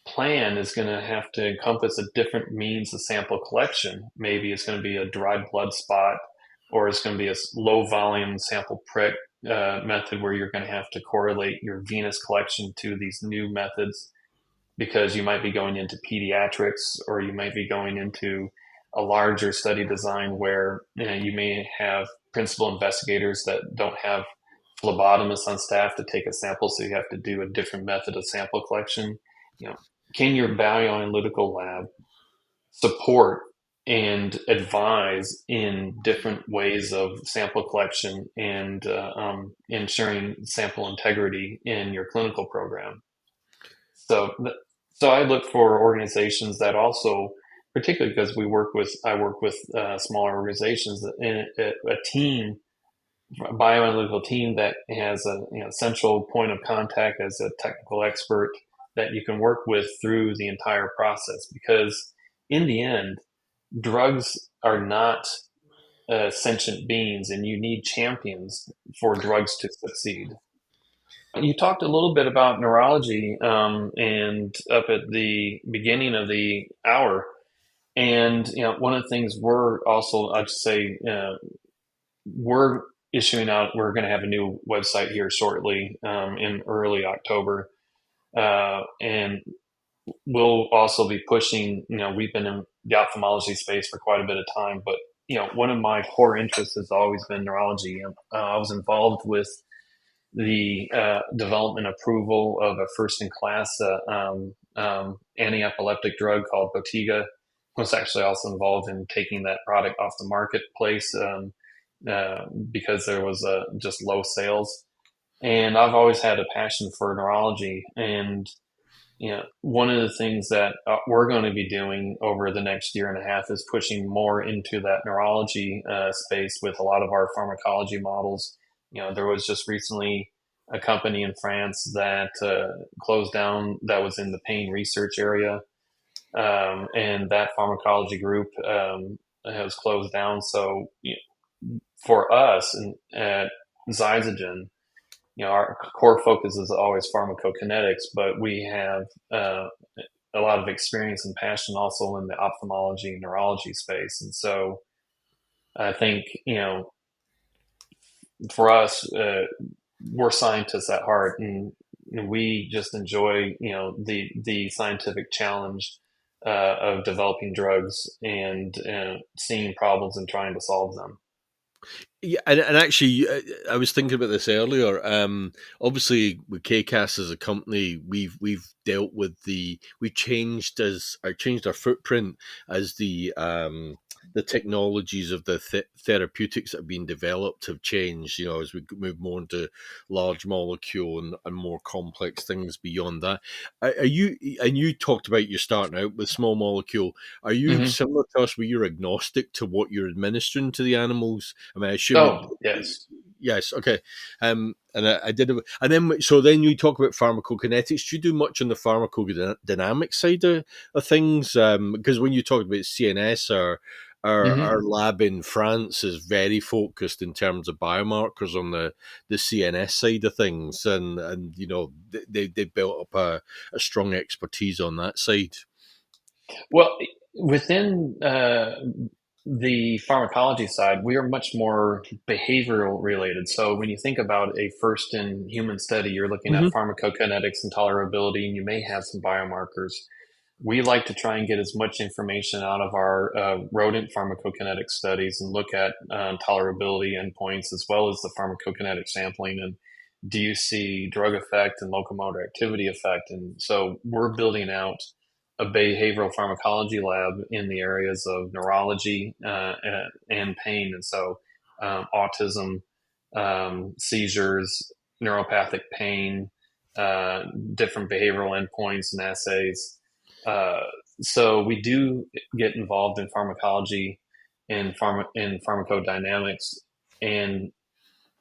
plan is going to have to encompass a different means of sample collection, maybe it's going to be a dried blood spot, or it's going to be a low volume sample prick method where you're going to have to correlate your venous collection to these new methods, because you might be going into pediatrics, or you might be going into a larger study design where you may have principal investigators that don't have phlebotomists on staff to take a sample, so you have to do a different method of sample collection. Can your bioanalytical lab support and advise in different ways of sample collection and ensuring sample integrity in your clinical program? So I look for organizations that also, particularly because I work with smaller organizations, a team, a bioanalytical team that has a central point of contact as a technical expert that you can work with through the entire process. Because in the end, drugs are not sentient beings, and you need champions for drugs to succeed. You talked a little bit about neurology, and up at the beginning of the hour. And one of the things we're also, I'd say, we're issuing out. We're going to have a new website here shortly, in early October, and we'll also be pushing. We've been in the ophthalmology space for quite a bit of time, but one of my core interests has always been neurology. I was involved with the development approval of a first-in-class anti-epileptic drug called Botiga. Was actually also involved in taking that product off the marketplace because there was just low sales. And I've always had a passion for neurology. And one of the things that we're going to be doing over the next year and a half is pushing more into that neurology space with a lot of our pharmacology models. There was just recently a company in France that closed down that was in the pain research area. And that pharmacology group has closed down. So for us at Xyzagen, our core focus is always pharmacokinetics, but we have a lot of experience and passion also in the ophthalmology and neurology space. And so I think, for us, we're scientists at heart, and we just enjoy, the scientific challenge of developing drugs and seeing problems and trying to solve them. Yeah, and actually, I was thinking about this earlier. Obviously, with KCAS as a company, we've dealt with we've changed our footprint as the technologies of the therapeutics that have been developed have changed. As we move more into large molecule and more complex things beyond that. And you talked about you starting out with small molecule. Are you similar to us, where you're agnostic to what you're administering to the animals? I mean, I assume. Oh, yes. Yes. Okay. And I did, and then you talk about pharmacokinetics. Do you do much on the pharmacodynamic side of things? Because when you talk about CNS, our lab in France is very focused in terms of biomarkers on the CNS side of things, and they built up a strong expertise on that side. Well, within the pharmacology side, we are much more behavioral related. So when you think about a first in human study, you're looking at pharmacokinetics and tolerability, and you may have some biomarkers. We like to try and get as much information out of our rodent pharmacokinetic studies and look at tolerability endpoints as well as the pharmacokinetic sampling. And do you see drug effect and locomotor activity effect? And so we're building out a behavioral pharmacology lab in the areas of neurology and pain. And so autism, seizures, neuropathic pain, different behavioral endpoints and assays. So we do get involved in pharmacology and in pharmacodynamics, and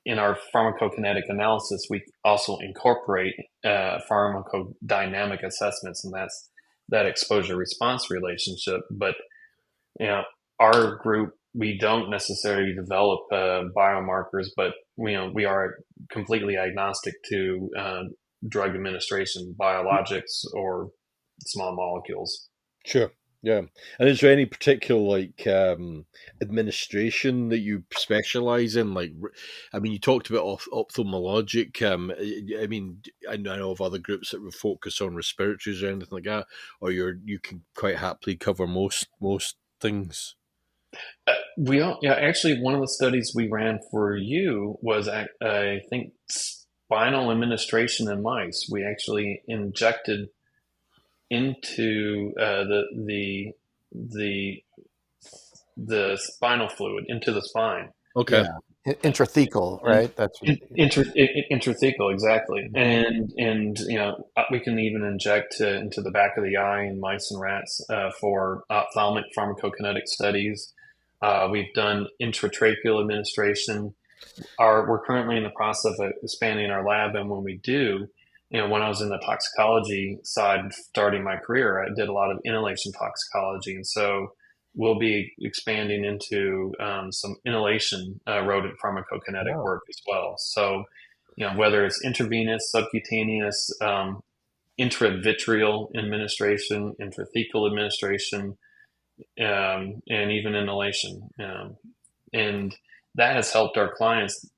in our pharmacokinetic analysis, we also incorporate pharmacodynamic assessments, and that's that exposure response relationship. But our group, we don't necessarily develop biomarkers, but we are completely agnostic to drug administration, biologics, or small molecules. Sure. Yeah. And is there any particular administration that you specialize in? You talked about ophthalmologic. I know of other groups that would focus on respiratories or anything like that, or you can quite happily cover most things. We don't. Yeah, actually, one of the studies we ran for you was, I think, spinal administration in mice. We actually injected into the spinal fluid into the spine. Okay. Yeah. Intrathecal, right? That's intrathecal, exactly. And we can even inject into the back of the eye in mice and rats for ophthalmic pharmacokinetic studies. We've done intratracheal administration. We're currently in the process of expanding our lab, and when we do, when I was in the toxicology side starting my career, I did a lot of inhalation toxicology, and so we'll be expanding into some inhalation rodent pharmacokinetic work as well. So, whether it's intravenous, subcutaneous, intravitreal administration, intrathecal administration, and even inhalation. And that has helped our clients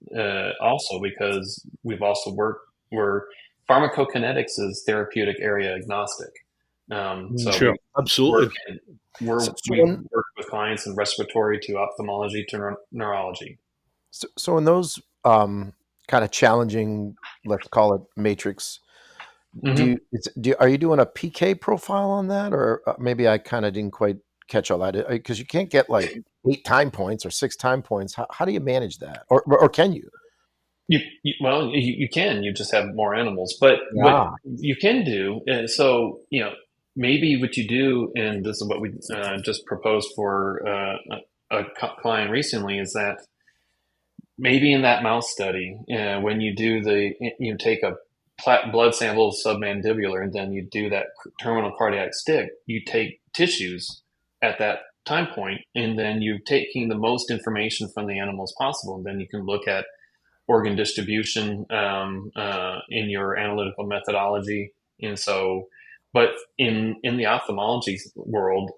also, because we've also we're pharmacokinetics is therapeutic area agnostic. So sure, absolutely. We work with clients in respiratory to ophthalmology to neurology. So in those kind of challenging, let's call it matrix, are you doing a PK profile on that, or maybe I kind of didn't quite catch all that, because you can't get like 8 time points or 6 time points. How do you manage that, or can you? You can. You just have more animals, but what you can do. So maybe what you do, and this is what we just proposed for a client recently, is that maybe in that mouse study, when you do you take a blood sample submandibular, and then you do that terminal cardiac stick, you take tissues at that time point, and then you're taking the most information from the animal as possible, and then you can look at organ distribution in your analytical methodology. And so, but in the ophthalmology world,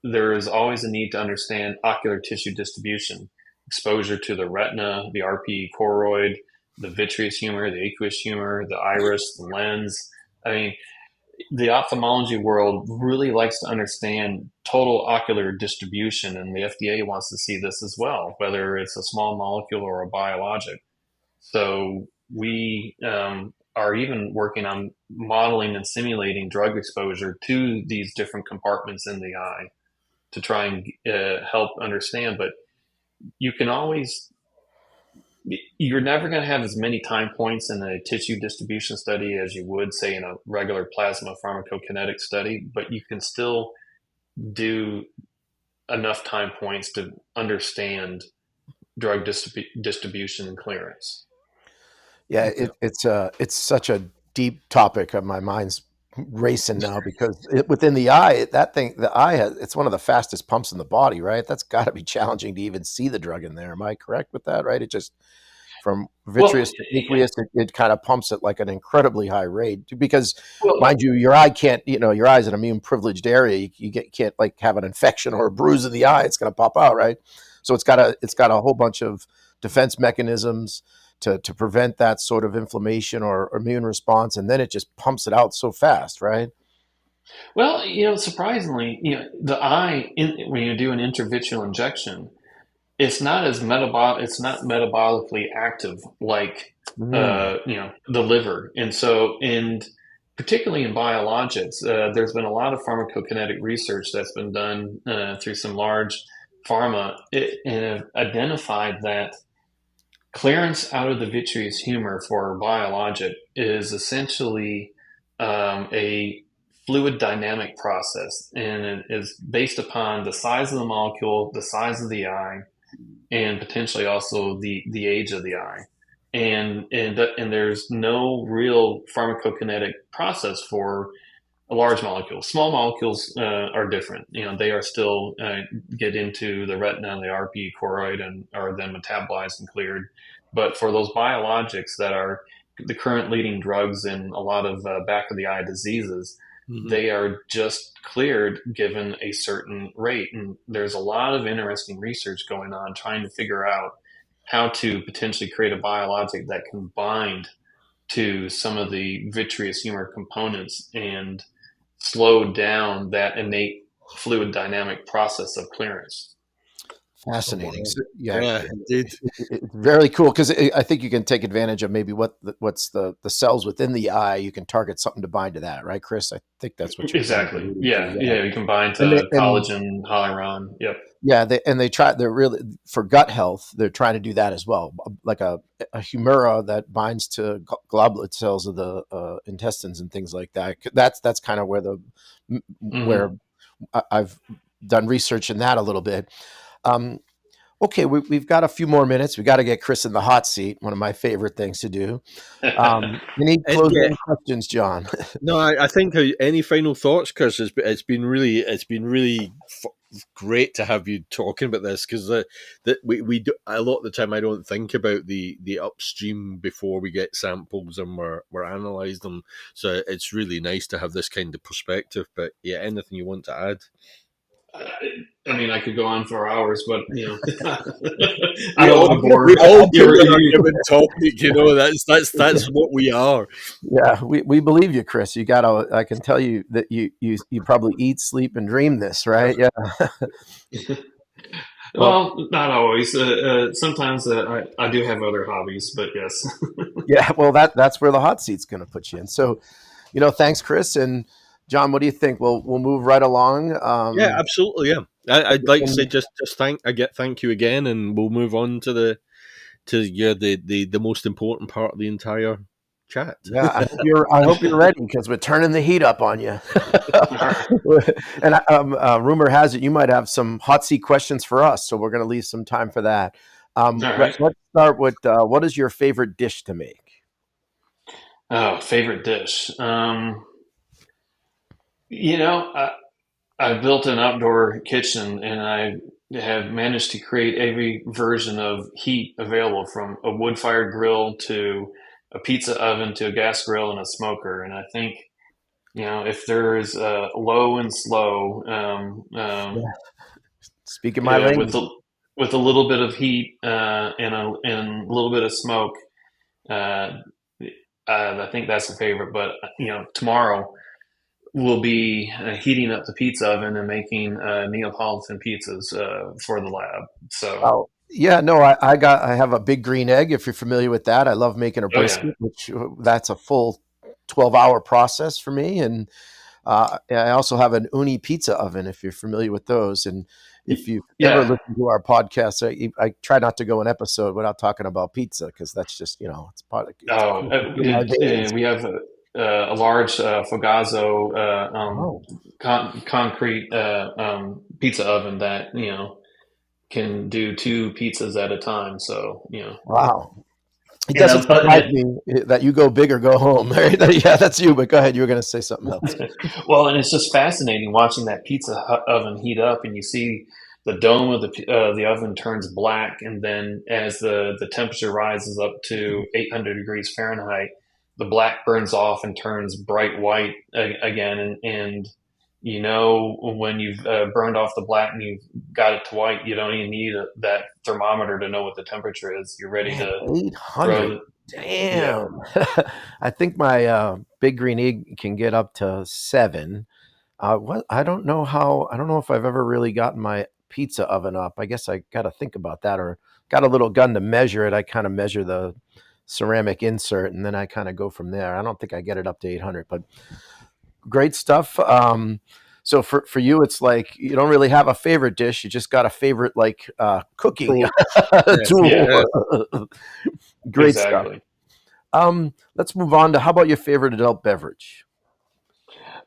there is always a need to understand ocular tissue distribution, exposure to the retina, the RPE choroid, the vitreous humor, the aqueous humor, the iris, the lens. I mean, the ophthalmology world really likes to understand total ocular distribution, and the FDA wants to see this as well, whether it's a small molecule or a biologic. So we are even working on modeling and simulating drug exposure to these different compartments in the eye to try and help understand. But you're never going to have as many time points in a tissue distribution study as you would, say, in a regular plasma pharmacokinetic study, but you can still do enough time points to understand drug distribution and clearance. Yeah, it's such a deep topic. My mind's racing now, because within the eye, it's one of the fastest pumps in the body, right? That's got to be challenging to even see the drug in there. Am I correct with that? Right? It just, from vitreous to aqueous, it kind of pumps at like an incredibly high rate, because mind you, your eye can't, your eye's an immune privileged area. You can't like have an infection or a bruise in the eye. It's going to pop out, right? So it's got a whole bunch of defense mechanisms to prevent that sort of inflammation or immune response, and then it just pumps it out so fast, right? Well, surprisingly, the eye, when you do an intravitreal injection, it's not metabolically active like the liver, and particularly in biologics, there's been a lot of pharmacokinetic research that's been done through some large pharma, and have identified that clearance out of the vitreous humor for a biologic is essentially a fluid dynamic process, and it is based upon the size of the molecule, the size of the eye, and potentially also the age of the eye. And there's no real pharmacokinetic process for a large molecule. Small molecules are different. They are still get into the retina and the RPE choroid and are then metabolized and cleared. But for those biologics that are the current leading drugs in a lot of back of the eye diseases, they are just cleared given a certain rate. And there's a lot of interesting research going on trying to figure out how to potentially create a biologic that can bind to some of the vitreous humor components and slow down that innate fluid dynamic process of clearance. Fascinating. So, Yeah, indeed. It's very cool because I think you can take advantage of maybe what's the cells within the eye. You can target something to bind to that, right, Chris? I think that's what you're Exactly. Yeah. You can bind to collagen, hyaluron. Yep. Yeah, they're really for gut health. They're trying to do that as well, like a humira that binds to globulate cells of the intestines and things like that. That's kind of where I've done research in that a little bit. Okay, we've got a few more minutes. We got to get Chris in the hot seat. One of my favorite things to do. Any closing questions, John? No, I think any final thoughts, Chris? It's been really great to have you talking about this because we do a lot of the time. I don't think about the upstream before we get samples and we're analyze them. So it's really nice to have this kind of perspective. But yeah, anything you want to add? I mean, I could go on for hours, but I don't want to bore. We all do a given topic. That's what we are. Yeah, we believe you, Chris. You gotta. I can tell you that you probably eat, sleep, and dream this, right? Yeah. Well, not always. Sometimes I do have other hobbies, but yes. Yeah, well, that's where the hot seat's going to put you in. So, thanks, Chris. And John, what do you think? We'll move right along. Yeah, absolutely. Yeah, I'd like to say just thank you again, and we'll move on to the most important part of the entire chat. Yeah, I hope you're ready because we're turning the heat up on you. And rumor has it you might have some hot seat questions for us, so we're going to leave some time for that. Let's start with what is your favorite dish to make? Oh, favorite dish. I built an outdoor kitchen and I have managed to create every version of heat available, from a wood-fired grill to a pizza oven to a gas grill and a smoker. And I think, if there is a low and slow, speaking my language, with a little bit of heat and a little bit of smoke, I think that's a favorite. But tomorrow we'll be heating up the pizza oven and making Neapolitan pizzas for the lab. So, yeah, no, I have a big green egg. If you're familiar with that, I love making a brisket, which that's a full 12-hour process for me. And I also have an uni pizza oven, if you're familiar with those. And if you've ever listened to our podcast, I try not to go an episode without talking about pizza because that's just it's part of. We have a large Fogazzo concrete pizza oven that can do 2 pizzas at a time. So wow. It doesn't surprise me that you go big or go home. Yeah, that's you. But go ahead. You were going to say something else. Well, and it's just fascinating watching that pizza oven heat up, and you see the dome of the oven turns black, and then as the temperature rises up to 800 degrees Fahrenheit, the black burns off and turns bright white again. And when you've burned off the black and you've got it to white, you don't even need that thermometer to know what the temperature is. You're ready to 800. Damn. Yeah. I think my big green egg can get up to 7. I don't know if I've ever really gotten my pizza oven up. I guess I got to think about that, or got a little gun to measure it. I kind of measure the ceramic insert and then I kind of go from there. I don't think I get it up to 800, but great stuff. So for you, it's like you don't really have a favorite dish. You just got a favorite like cooking tool. Yeah, Great stuff. exactly. Let's move on to how about your favorite adult beverage?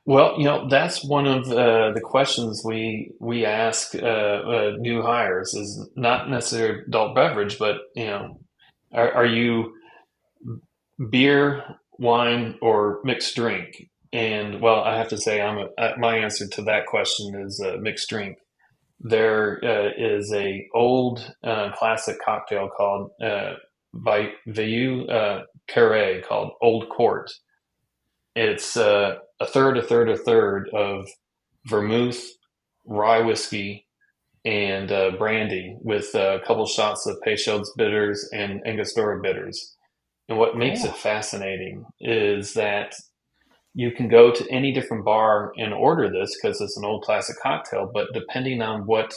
Well, that's one of the questions we ask new hires is not necessarily adult beverage, but are you beer, wine, or mixed drink? And well, I have to say, my answer to that question is mixed drink. There is a old classic cocktail called by Vieux Carré called Old Court. It's a third, a third, a third of vermouth, rye whiskey, and brandy with a couple shots of Peychaud's bitters and Angostura bitters. And what makes it fascinating is that you can go to any different bar and order this because it's an old classic cocktail, but depending on what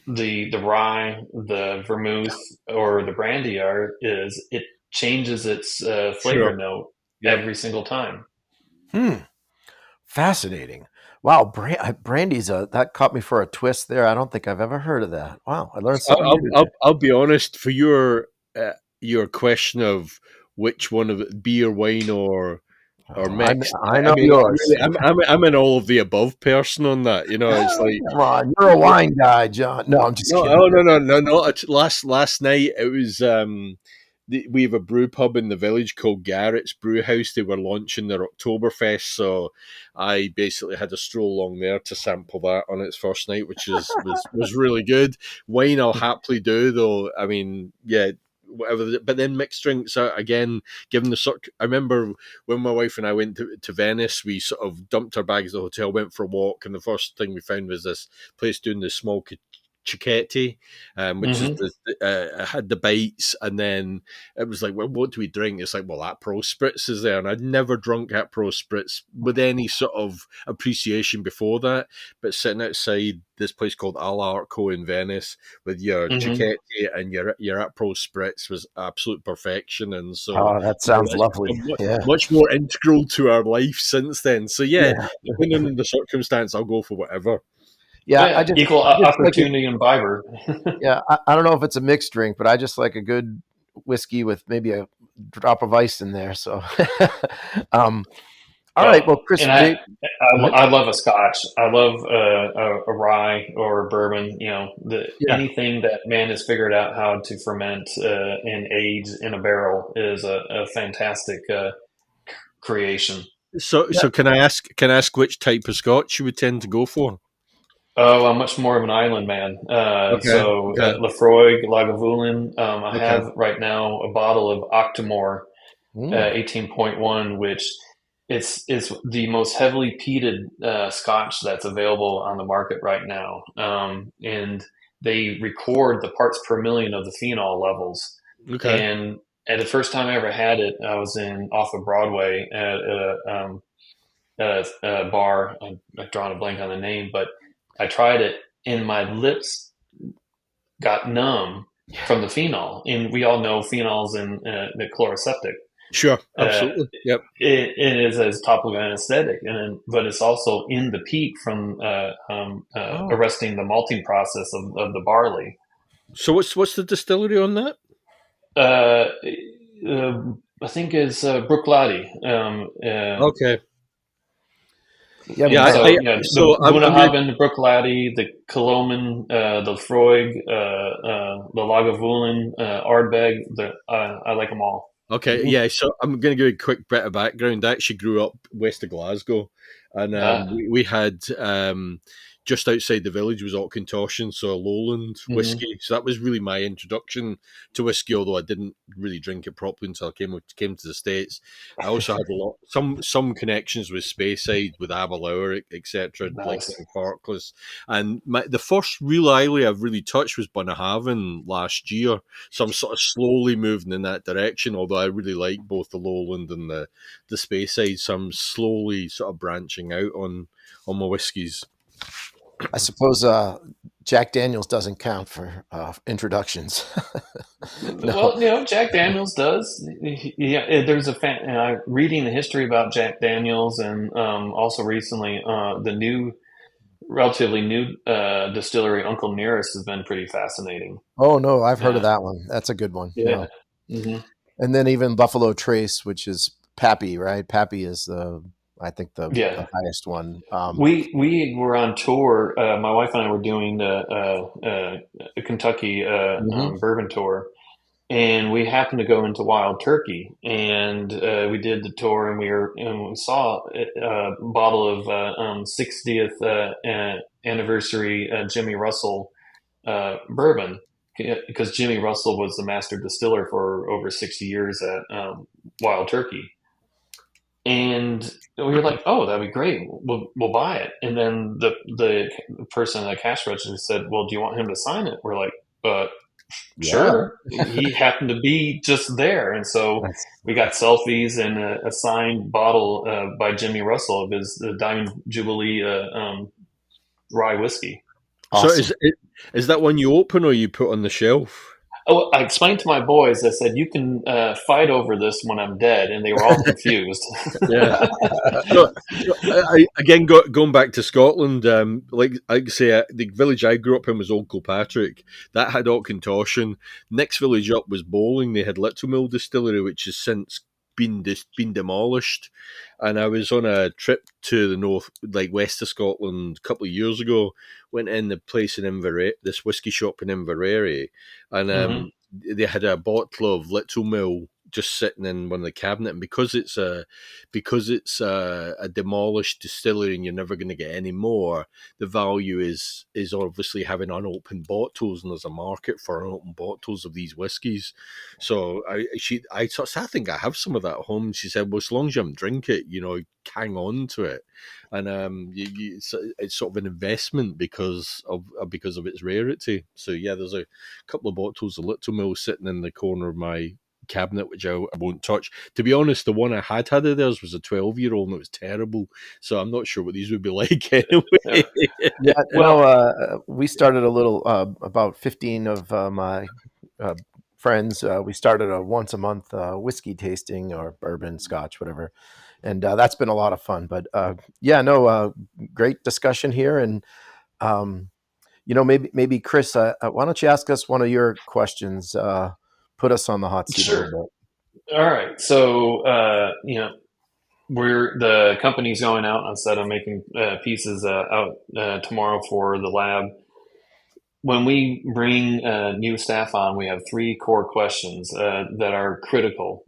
the rye, the vermouth, or the brandy is, it changes its flavor Sure. note Yep. every single time. Fascinating. Wow, brandy's that caught me for a twist there. I don't think I've ever heard of that. Wow, I learned something new today. I'll be honest. For your question of which one of it, beer, wine, or mixed, I know yours. Really, I'm an all of the above person on that. It's like, Come on, you're a wine guy, John. No, I'm just no, kidding. no. Last night it was. We have a brew pub in the village called Garrett's Brew House. They were launching their Oktoberfest, so I basically had a stroll along there to sample that on its first night, which was really good. Wine I'll happily do, though. I mean, yeah, whatever. But then mixed drinks, again, given the sort. I remember when my wife and I went to Venice, we sort of dumped our bags at the hotel, went for a walk, and the first thing we found was this place doing the small Cicchetti, which is had the bites, and then it was like, well, what do we drink? It's like, well, that Pro Spritz is there, and I'd never drunk that Pro Spritz with any sort of appreciation before that. But sitting outside this place called All'Arco in Venice with your Cicchetti and your at Pro Spritz was absolute perfection, and so that sounds lovely. Much more integral to our life since then. So depending on the circumstance, I'll go for whatever. Yeah, I just equal opportunity imbiber. Yeah, I don't know if it's a mixed drink, but I just like a good whiskey with maybe a drop of ice in there. So, all right. Well, Chris, I love a Scotch. I love a rye or a bourbon. Anything that man has figured out how to ferment and age in a barrel is a fantastic creation. So can I ask which type of Scotch you would tend to go for? Oh, I'm much more of an island man. Lafroig, Lagavulin. I have right now a bottle of Octomore 18.1, which is the most heavily peated Scotch that's available on the market right now. And they record the parts per million of the phenol levels. Okay. And at the first time I ever had it, I was off of Broadway at a bar. I've drawn a blank on the name, but I tried it and my lips got numb from the phenol. And we all know phenol's in the chloroseptic. Sure, absolutely. Yep. It is as topical anesthetic, but it's also in the peat from arresting the malting process of the barley. So what's the distillery on that? I think it's Bruichladdich. Okay. So Bunnahabhain, Bruichladdich, the Killoman, the Freud, the Lagavulin, Ardbeg. I like them all. Okay, yeah. So I'm going to give you a quick bit of background. I actually grew up west of Glasgow, and we had just outside the village was Auchentoshan, so a lowland whiskey. So that was really my introduction to whiskey, although I didn't really drink it properly until I came to the States. I also had some connections with Speyside, with Aberlour, etc., like Farkless. And the first real island I've really touched was Bunnahabhain last year. So I'm sort of slowly moving in that direction, although I really like both the lowland and the Speyside. So I'm slowly sort of branching out on my whiskies. I suppose Jack Daniels doesn't count for introductions. No. Well, Jack Daniels does. There's reading the history about Jack Daniels, and also recently the new relatively new distillery, Uncle Nearest, has been pretty fascinating. Oh no, I've heard of Yeah, that one. That's a good one. yeah. Yeah. hmm And then even Buffalo Trace, which is Pappy, right? Pappy is I think the Yeah. highest one. We were on tour. My wife and I were doing a Kentucky Mhm. bourbon tour, and we happened to go into Wild Turkey, and we did the tour, and we saw a bottle of 60th anniversary Jimmy Russell bourbon, because Jimmy Russell was the master distiller for over 60 years at Wild Turkey. And we were like, "Oh, that'd be great. We'll buy it." And then the person at the cash register said, "Well, do you want him to sign it?" We're like, "Uh, Yeah. sure." He happened to be just there, and so That's we got selfies and a signed bottle by Jimmy Russell of his Diamond Jubilee rye whiskey. So awesome. is that one you open or you put on the shelf? Oh, I explained to my boys. I said, "You can fight over this when I'm dead," and they were all confused. Yeah. So again, going back to Scotland, like I say, the village I grew up in was Old Kilpatrick. That had Auchentoshan. Next village up was Bowling. They had Little Mill Distillery, which has since been demolished. And I was on a trip to the north, like west of Scotland, a couple of years ago. Went in the place in Inverary, this whiskey shop in Inverary, and hmm they had a bottle of Little Mill just sitting in one of the cabinet, and because it's a demolished distillery and you're never going to get any more, the value is obviously having unopened bottles, and there's a market for unopened bottles of these whiskies. So I sort of said, I think I have some of that at home. She said, well, as long as you don't drink it, hang on to it, and it's sort of an investment because of its rarity. So yeah, there's a couple of bottles of Little Mill sitting in the corner of my cabinet, which I won't touch. To be honest, the one I had of theirs was a 12-year-old and it was terrible. So I'm not sure what these would be like Yeah. anyway. Yeah, Well, we started a little about 15 of my uh, friends. We started a once a month whiskey tasting or bourbon, scotch, whatever, and that's been a lot of fun. But yeah, no, great discussion here, and um, maybe Chris, why don't you ask us one of your questions? Put us on the hot seat a little sure. bit. All right. So, we're the company's going out. Instead of making pieces out tomorrow for the lab. When we bring new staff on, we have three core questions that are critical,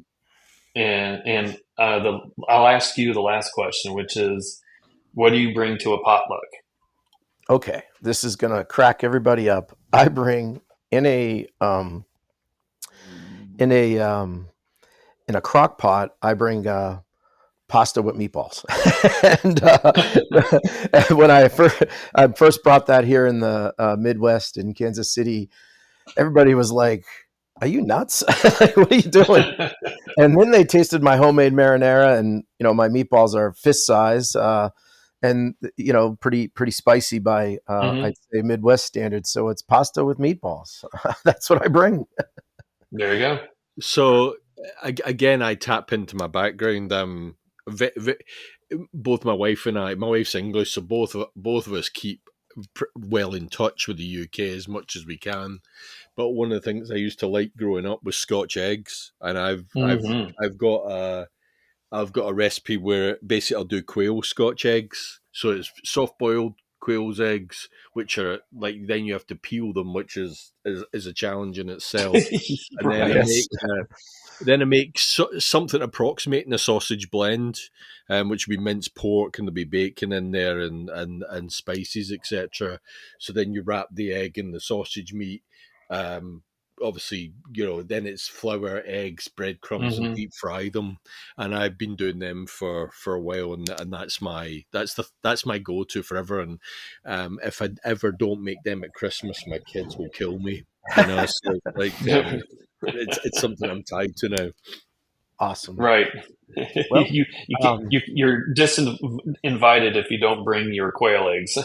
and I'll ask you the last question, which is, what do you bring to a potluck? Okay, this is gonna crack everybody up. I bring in in a um, a crock pot. I bring pasta with meatballs. And when I first brought that here in the Midwest in Kansas City, everybody was like, "Are you nuts? Like, what are you doing?" And then they tasted my homemade marinara, and my meatballs are fist size, and pretty spicy by hmm I'd say Midwest standards. So it's pasta with meatballs. That's what I bring. There you go. So again, I tap into my background. Both my wife and I, my wife's English, so both of us keep well in touch with the UK as much as we can. But one of the things I used to like growing up was Scotch eggs, and hmm I've got a recipe where basically I'll do quail Scotch eggs. So it's soft boiled quail's eggs, which are like then you have to peel them, which is a challenge in itself. And then I Right. make Yes. something approximating a sausage blend, which would be minced pork and there'll be bacon in there and spices, etc. So then you wrap the egg in the sausage meat. Obviously, then it's flour, eggs, breadcrumbs, and hmm deep fry them. And I've been doing them for a while, and that's my go to forever. And if I ever don't make them at Christmas, my kids will kill me. So like it's something I'm tied to now. Awesome. Right. Well, You're disinvited if you don't bring your quail eggs.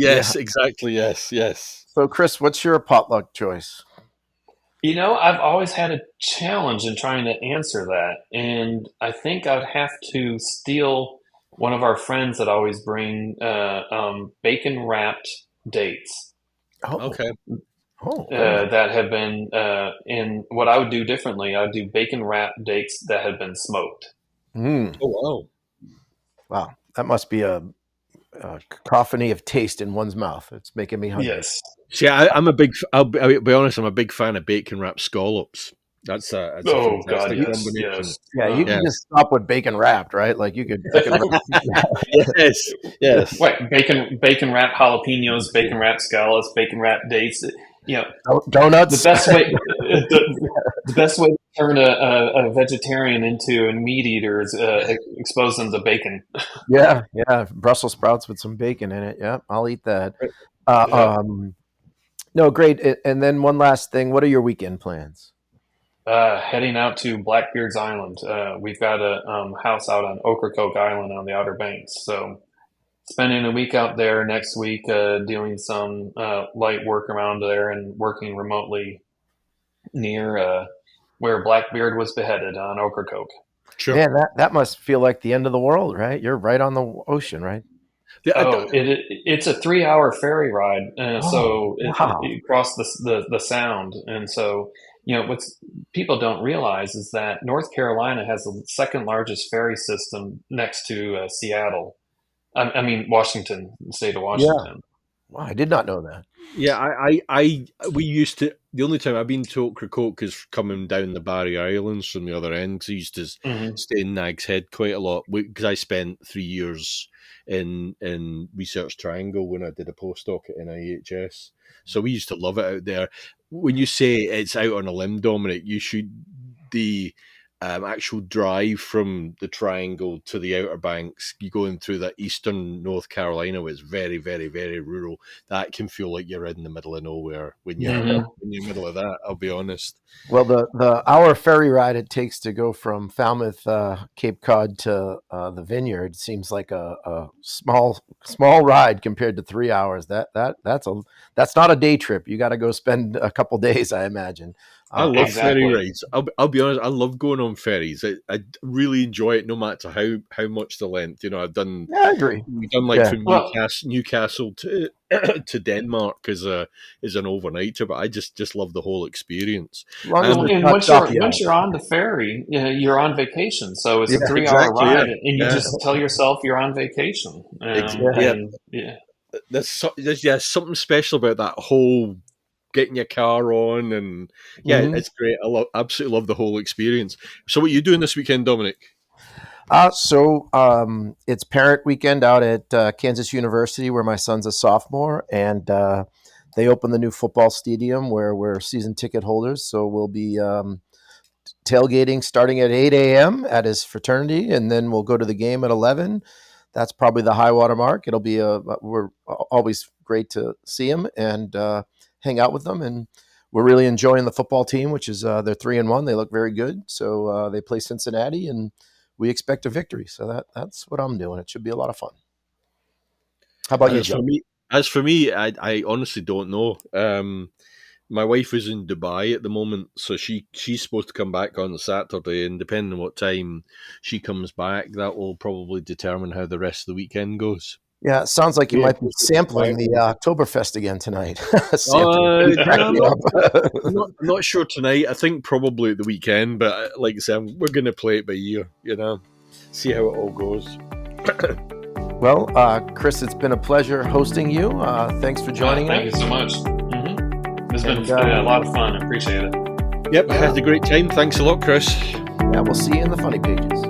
yeah. Yes, exactly. Yes, yes. So, Chris, what's your potluck choice? I've always had a challenge in trying to answer that, and I think I'd have to steal one of our friends that always bring bacon wrapped dates. Oh, Okay. That have been in what I would do differently. I would do bacon wrapped dates that have been smoked. Mm. Oh, wow. Wow, that must be a cacophony of taste in one's mouth. It's making me hungry. Yes. See, I'm a big. I'll be honest. I'm a big fan of bacon wrapped scallops. That's a Oh God, fantastic yes, combination. yes. Yeah, you can just stop with bacon wrapped, right? Like you could. Yes. What bacon wrapped jalapenos, bacon wrapped scallops, bacon wrapped dates. Donuts. The best way to turn a vegetarian into a meat eater is expose them to bacon. Yeah. Brussels sprouts with some bacon in it. Yeah, I'll eat that. No, great. And then one last thing. What are your weekend plans? Heading out to Blackbeard's Island. We've got a house out on Ocracoke Island on the Outer Banks. So spending a week out there next week, doing some light work around there and working remotely near where Blackbeard was beheaded on Ocracoke. Sure. Man, that must feel like the end of the world, right? You're right on the ocean, right? It's a 3-hour ferry ride, so wow. it crossed the Sound, and so what people don't realize is that North Carolina has the second largest ferry system next to Seattle. I mean Washington, the state of Washington. Yeah. Wow, I did not know that. Yeah, we used to. The only time I've been to Ocracoke is coming down the Barrier Islands from the other end, because I used to stay in Nag's Head quite a lot, because I spent 3 years in Research Triangle when I did a postdoc at NIHS. So we used to love it out there. When you say it's out on a limb, Dominic, the actual drive from the Triangle to the Outer Banks, you going through that eastern North Carolina, where it's very, very, very rural. That can feel like you're in the middle of nowhere when you're in the middle of that. I'll be honest. Well, the hour ferry ride it takes to go from Falmouth, Cape Cod to the Vineyard seems like a small ride compared to 3 hours. That's not a day trip. You got to go spend a couple days, I imagine. I love ferry rides. I'll be honest. I love going on ferries. I really enjoy it, no matter how much the length. I've done. Yeah, I agree. We've done from Newcastle to to Denmark as an overnighter, but I just love the whole experience. And once you're on the ferry, you're on vacation. So it's a 3-hour ride, and you just tell yourself you're on vacation. There's something special about that whole getting your car on, and it's great. Absolutely love the whole experience. So what are you doing this weekend, Dominic? It's parent weekend out at Kansas University, where my son's a sophomore, and they opened the new football stadium where we're season ticket holders. So we'll be tailgating starting at 8 a.m. at his fraternity, and then we'll go to the game at 11. That's probably the high water mark. It'll be we're always great to see him and hang out with them, and we're really enjoying the football team, which is they're 3-1. They look very good. So they play Cincinnati, and we expect a victory. So that's what I'm doing. It should be a lot of fun. How about you, Joe? As for me, I honestly don't know. My wife is in Dubai at the moment, so she's supposed to come back on Saturday, and depending on what time she comes back, that will probably determine how the rest of the weekend goes. Yeah, it sounds like you might be sampling the Oktoberfest again tonight. I'm not sure tonight. I think probably the weekend, but like I said, we're going to play it by ear, see how it all goes. Well, Chris, it's been a pleasure hosting you. Thanks for joining us. Thank you so much. It's been a lot of fun. I appreciate it. Yep, I had a great time. Thanks a lot, Chris. Yeah, we'll see you in the funny pages.